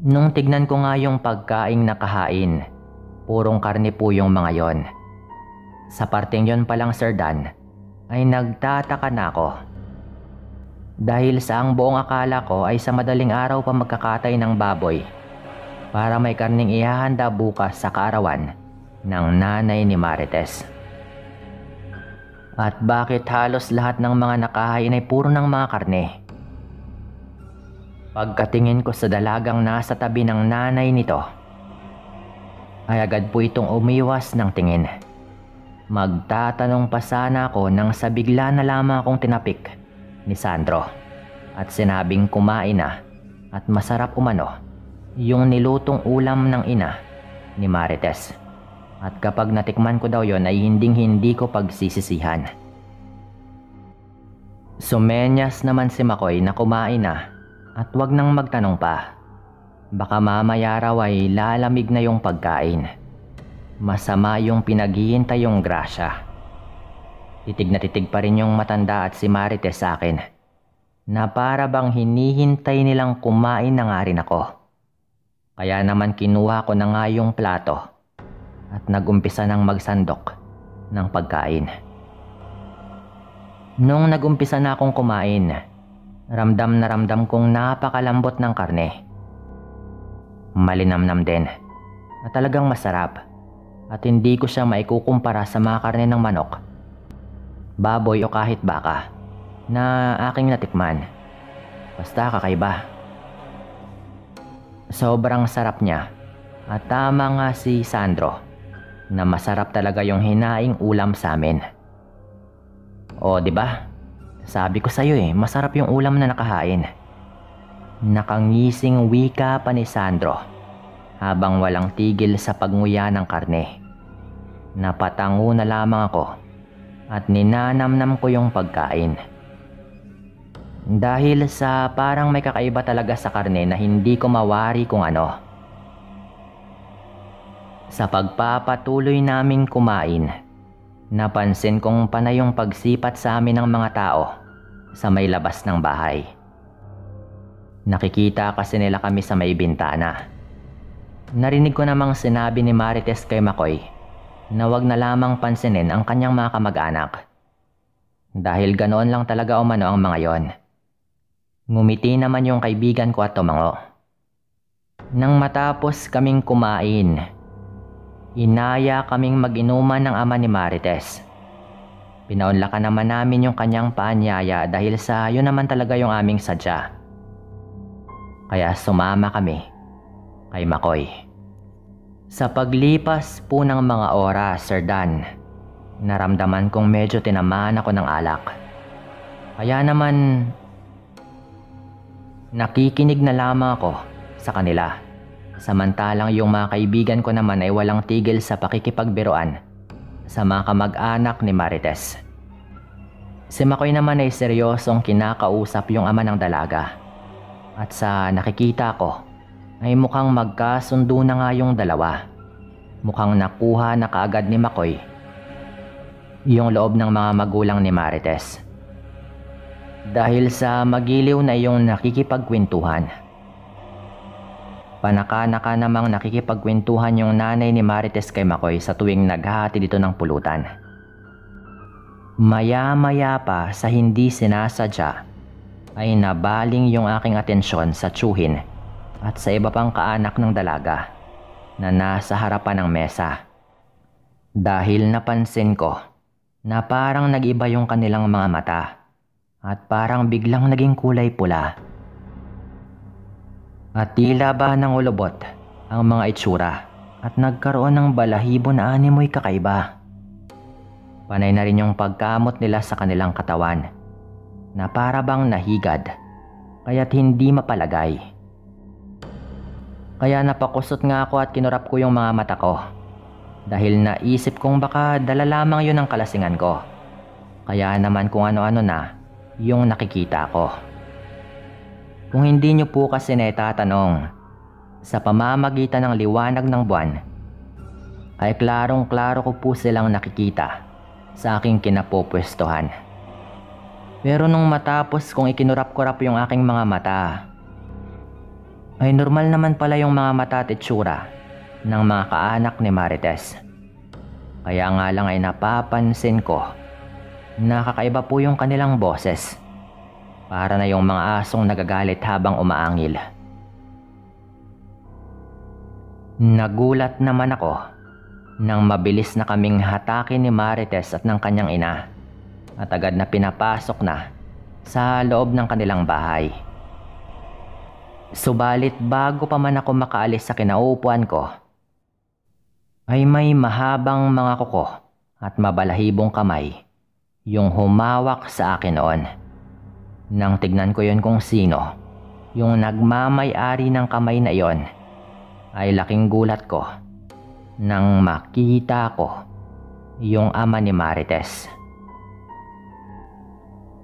A: Nung tignan ko nga yung pagkaing nakahain, purong karne po yung mga yon. Sa parteng yon palang Sir Dan, ay nagtataka na ako. Dahil sa ang buong akala ko ay sa madaling araw pa magkakatay ng baboy para may karning ihahanda bukas sa kaarawan ng nanay ni Marites. At bakit halos lahat ng mga nakahain ay puro ng mga karne? Pagkatingin ko sa dalagang nasa tabi ng nanay nito, ay agad po itong umiwas ng tingin. Magtatanong pa sana ako nang sa bigla na lamang akong tinapik ni Sandro at sinabing kumain na at masarap umano yung nilutong ulam ng ina ni Marites. At kapag natikman ko daw yon ay hindi ko pagsisisihan. Sumenyas naman si Makoy na kumain na at wag nang magtanong pa. Baka mamaya raw ay lalamig na yung pagkain. Masama yung pinaghihintay yung grasya. Titig na titig pa rin yung matanda at si Marites sa akin na para bang hinihintay nilang kumain na nga rin ako. Kaya naman kinuha ko na nga yung plato at nagumpisa ng magsandok ng pagkain. Nung nagumpisa na akong kumain, ramdam na ramdam kong napakalambot ng karne. Malinamnam din at talagang masarap at hindi ko siya maikukumpara sa mga karne ng manok, baboy o kahit baka na aking natikman. Basta kakaiba. Sobrang sarap niya at tama nga si Sandro na masarap talaga yung hinaing ulam sa amin. O di ba? Sabi ko sa'yo masarap yung ulam na nakahain. Nakangising wika pa ni Sandro habang walang tigil sa pagnguya ng karne. Napatango na lamang ako at ninanamnam ko yung pagkain. Dahil sa parang may kakaiba talaga sa karne na hindi ko mawari kung ano. Sa pagpapatuloy naming kumain, napansin kong panay yung pagsipat sa amin ng mga tao sa may labas ng bahay. Nakikita kasi nila kami sa may bintana. Narinig ko namang sinabi ni Marites kay Makoy na wag na lamang pansinin ang kanyang mga kamag-anak. Dahil ganoon lang talaga umano ang mga yon. Ngumiti naman yung kaibigan ko at tumango. Nang matapos kaming kumain, inaya kaming mag-inuman ng ama ni Marites. Pinaunlakan naman namin yung kanyang paanyaya dahil sa yun naman talaga yung aming sadya. Kaya sumama kami kay Makoy. Sa paglipas po ng mga oras, Sir Dan, naramdaman kong medyo tinamaan ako ng alak. Kaya naman nakikinig na lamang ako sa kanila. Samantalang yung mga kaibigan ko naman ay walang tigil sa pakikipagbiruan sa mga kamag-anak ni Marites. Si Makoy naman ay seryosong kinakausap yung ama ng dalaga. At sa nakikita ko ay mukhang magkasundo na nga yung dalawa. Mukhang nakuha na kaagad ni Makoy yung loob ng mga magulang ni Marites. Dahil sa magiliw na yung nakikipagkwentuhan. Panaka-naka namang nakikipagkwentuhan yung nanay ni Marites kay Makoy sa tuwing naghahati dito ng pulutan. Maya-maya pa sa hindi sinasadya ay nabaling yung aking atensyon sa tsuhin at sa iba pang kaanak ng dalaga na nasa harapan ng mesa. Dahil napansin ko na parang nag-iba yung kanilang mga mata at parang biglang naging kulay pula. At tila ba ng ulobot ang mga itsura at nagkaroon ng balahibo na animoy kakaiba. Panay na rin yung pagkamot nila sa kanilang katawan na para bang nahigad kaya't hindi mapalagay. Kaya napakusot nga ako at kinurap ko yung mga mata ko dahil naisip kong baka dala lamang yun ang kalasingan ko. Kaya naman kung ano-ano na yung nakikita ko. Kung hindi nyo po kasi naitatanong, sa pamamagitan ng liwanag ng buwan, ay klarong-klaro ko po silang nakikita sa aking kinapopwestuhan. Pero nung matapos kong ikinurap-kurap yung aking mga mata, ay normal naman pala yung mga mata at itsura ng mga kaanak ni Marites. Kaya nga lang ay napapansin ko na kakaiba po yung kanilang boses. Para na yung mga asong nagagalit habang umaangil. Nagulat naman ako nang mabilis na kaming hatakin ni Marites at ng kanyang ina at agad na pinapasok na sa loob ng kanilang bahay. Subalit bago pa man ako makaalis sa kinaupuan ko, ay may mahabang mga kuko at mabalahibong kamay yung humawak sa akin noon. Nang tignan ko yon kung sino, yung nagmamay-ari ng kamay na yon, ay laking gulat ko nang makita ko yung ama ni Marites.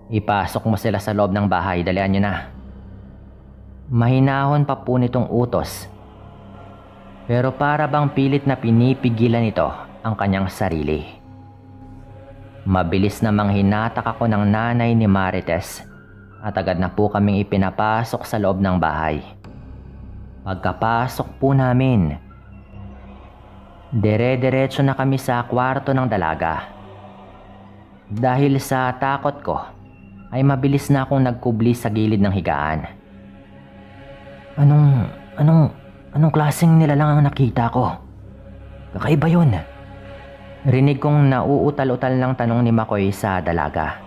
A: Ipasok mo sila sa loob ng bahay, dalian nyo na. Mahinahon pa po nitong utos. Pero para bang pilit na pinipigilan nito ang kanyang sarili. Mabilis namang hinatak ako ng nanay ni Marites at agad na po kaming ipinapasok sa loob ng bahay. Pagkapasok po namin, dire-diretso na kami sa kwarto ng dalaga. Dahil sa takot ko, ay mabilis na akong nagkubli sa gilid ng higaan. Anong klaseng nilalang ang nakita ko? Kakaiba yun. Rinig kong nauutal-utal ng tanong ni Makoy sa dalaga.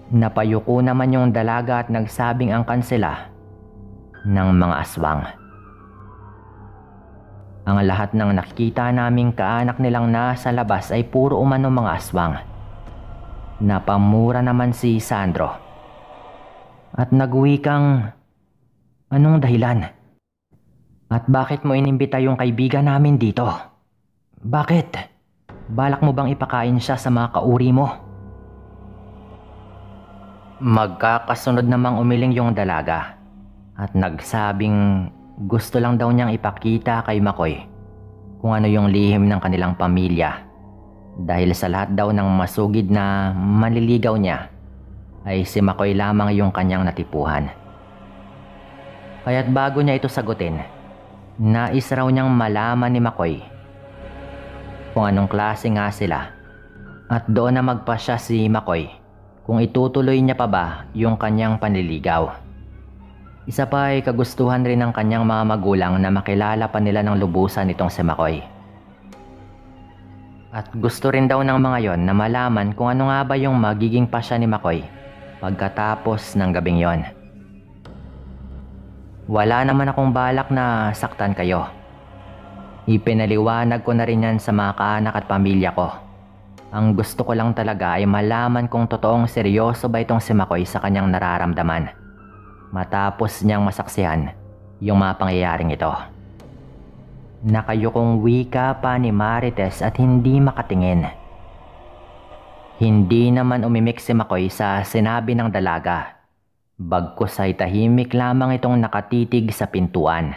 A: Napayuko naman yung dalaga at nagsabing angkan sila ng mga aswang. Ang lahat ng nakikita naming kaanak nilang nasa labas ay puro umano mga aswang. Napamura naman si Sandro at nagwikang, anong dahilan? At bakit mo inimbita yung kaibigan namin dito? Bakit? Balak mo bang ipakain siya sa mga kauri mo? Magkakasunod namang umiling yung dalaga at nagsabing gusto lang daw niyang ipakita kay Makoy kung ano yung lihim ng kanilang pamilya. Dahil sa lahat daw ng masugid na maliligaw niya, ay si Makoy lamang yung kanyang natipuhan. Kaya't bago niya ito sagutin, nais raw niyang malaman ni Makoy kung anong klase nga sila at doon na magpasya si Makoy kung itutuloy niya pa ba yung kanyang panliligaw. Isa pa ay kagustuhan rin ng kanyang mga magulang na makilala pa nila ng lubusan itong si Makoy. At gusto rin daw ng mga yon na malaman kung ano nga ba yung magiging pasya ni Makoy pagkatapos ng gabing yon. Wala naman akong balak na saktan kayo. Ipinaliwanag ko na rin yan sa mga kaanak at pamilya ko. Ang gusto ko lang talaga ay malaman kung totoong seryoso ba itong si Makoy sa kanyang nararamdaman matapos niyang masaksihan yung mga pangyayaring ito. Nakayukong wika pa ni Marites at hindi makatingin. Hindi naman umimik si Makoy sa sinabi ng dalaga. Bagkus ay tahimik lamang itong nakatitig sa pintuan.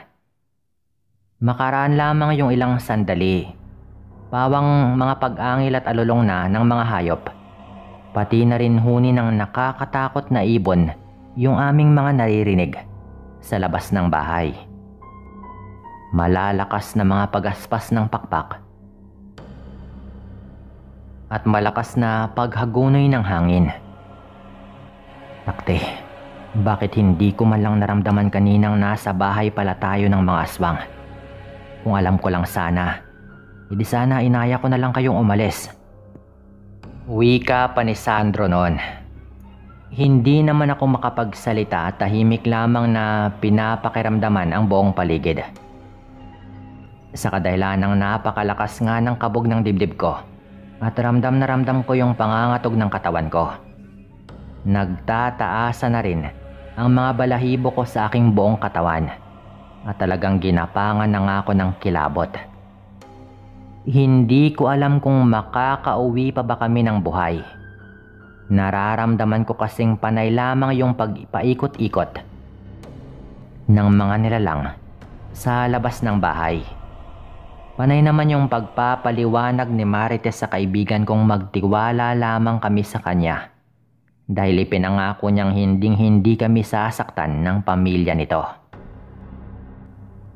A: Makaraan lamang yung ilang sandali. Pawang mga pag-angil at alulong na ng mga hayop. Pati na rin huni ng nakakatakot na ibon yung aming mga naririnig sa labas ng bahay. Malalakas na mga pagaspas ng pakpak at malakas na paghagunoy ng hangin. Takte, bakit hindi ko man lang naramdaman kaninang nasa bahay pala tayo ng mga aswang? Kung alam ko lang sana, hindi sana inaya ko na lang kayong umalis. Wika pa ni Sandro noon. Hindi naman ako makapagsalita at tahimik lamang na pinapakiramdaman ang buong paligid. Sa kadahilan ng napakalakas nga ng kabog ng dibdib ko at ramdam na ramdam ko yung pangangatog ng katawan ko. Nagtataasa na rin ang mga balahibo ko sa aking buong katawan at talagang ginapangan na nga ako ng kilabot. Hindi ko alam kung makakauwi pa ba kami ng buhay. Nararamdaman ko kasing panay lamang yung pagpaikot-ikot ng mga nilalang sa labas ng bahay. Panay naman yung pagpapaliwanag ni Marites sa kaibigan kong magtiwala lamang kami sa kanya dahil ipinangako niyang hinding-hindi kami sasaktan ng pamilya nito.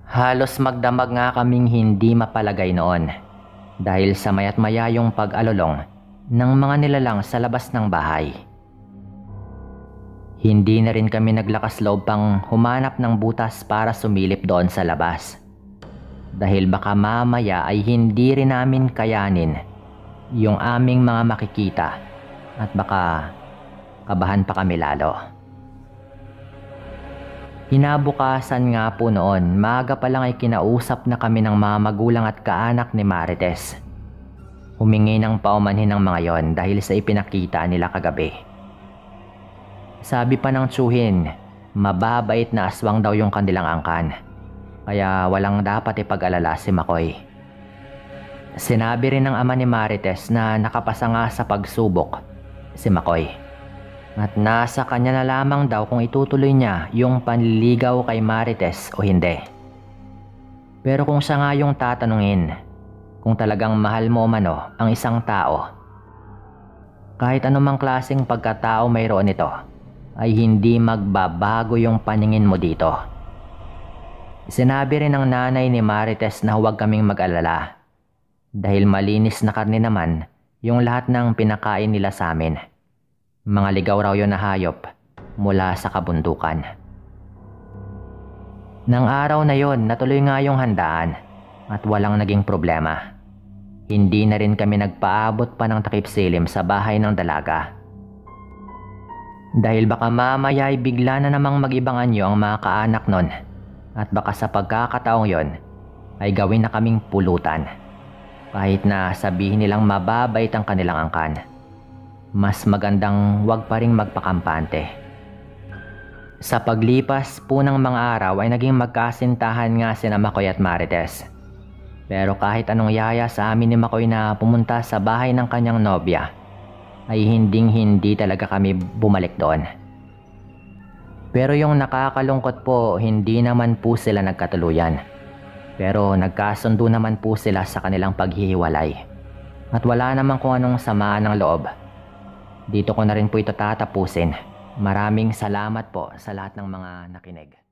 A: Halos magdamag nga kaming hindi mapalagay noon dahil sa maya't maya yung pag-alulong ng mga nilalang sa labas ng bahay. Hindi na rin kami naglakas loob pang humanap ng butas para sumilip doon sa labas. Dahil baka mamaya ay hindi rin namin kayanin yung aming mga makikita at baka kabahan pa kami lalo. Kinabukasan nga po noon, maaga pa lang ay kinausap na kami ng mga magulang at kaanak ni Marites. Humingi ng paumanhin ng mga yon dahil sa ipinakita nila kagabi. Sabi pa ng tsuhin, mababait na aswang daw yung kanilang angkan, kaya walang dapat ipag-alala si Makoy. Sinabi rin ng ama ni Marites na nakapasa nga sa pagsubok si Makoy. At nasa kanya na lamang daw kung itutuloy niya yung panliligaw kay Marites o hindi. Pero kung siya nga yung tatanungin, kung talagang mahal mo o mano ang isang tao, kahit anumang klaseng pagkatao mayroon nito, ay hindi magbabago yung paningin mo dito. Sinabi rin ng nanay ni Marites na huwag kaming mag-alala dahil malinis na karne naman yung lahat ng pinakain nila sa amin. Mga ligaw raw yun na hayop mula sa kabundukan. Nang araw na yon, natuloy nga yung handaan at walang naging problema. Hindi na rin kami nagpaabot pa ng takip silim sa bahay ng dalaga. Dahil baka mamaya ay bigla na namang mag-ibang anyo ang mga kaanak nun at baka sa pagkakataong yon ay gawin na kaming pulutan. Kahit na sabihin nilang mababait ang kanilang angkan, mas magandang wag pa ring magpakampante. Sa paglipas po ng mga araw ay naging magkasintahan nga sina Makoy at Marites. Pero kahit anong yaya sa amin ni Makoy na pumunta sa bahay ng kanyang nobya, ay hindi talaga kami bumalik doon. Pero yung nakakalungkot po, hindi naman po sila nagkatuluyan. Pero nagkasundo naman po sila sa kanilang paghihiwalay. At wala naman kung anong samaan ng loob. Dito ko na rin po ito tatapusin. Maraming salamat po sa lahat ng mga nakinig.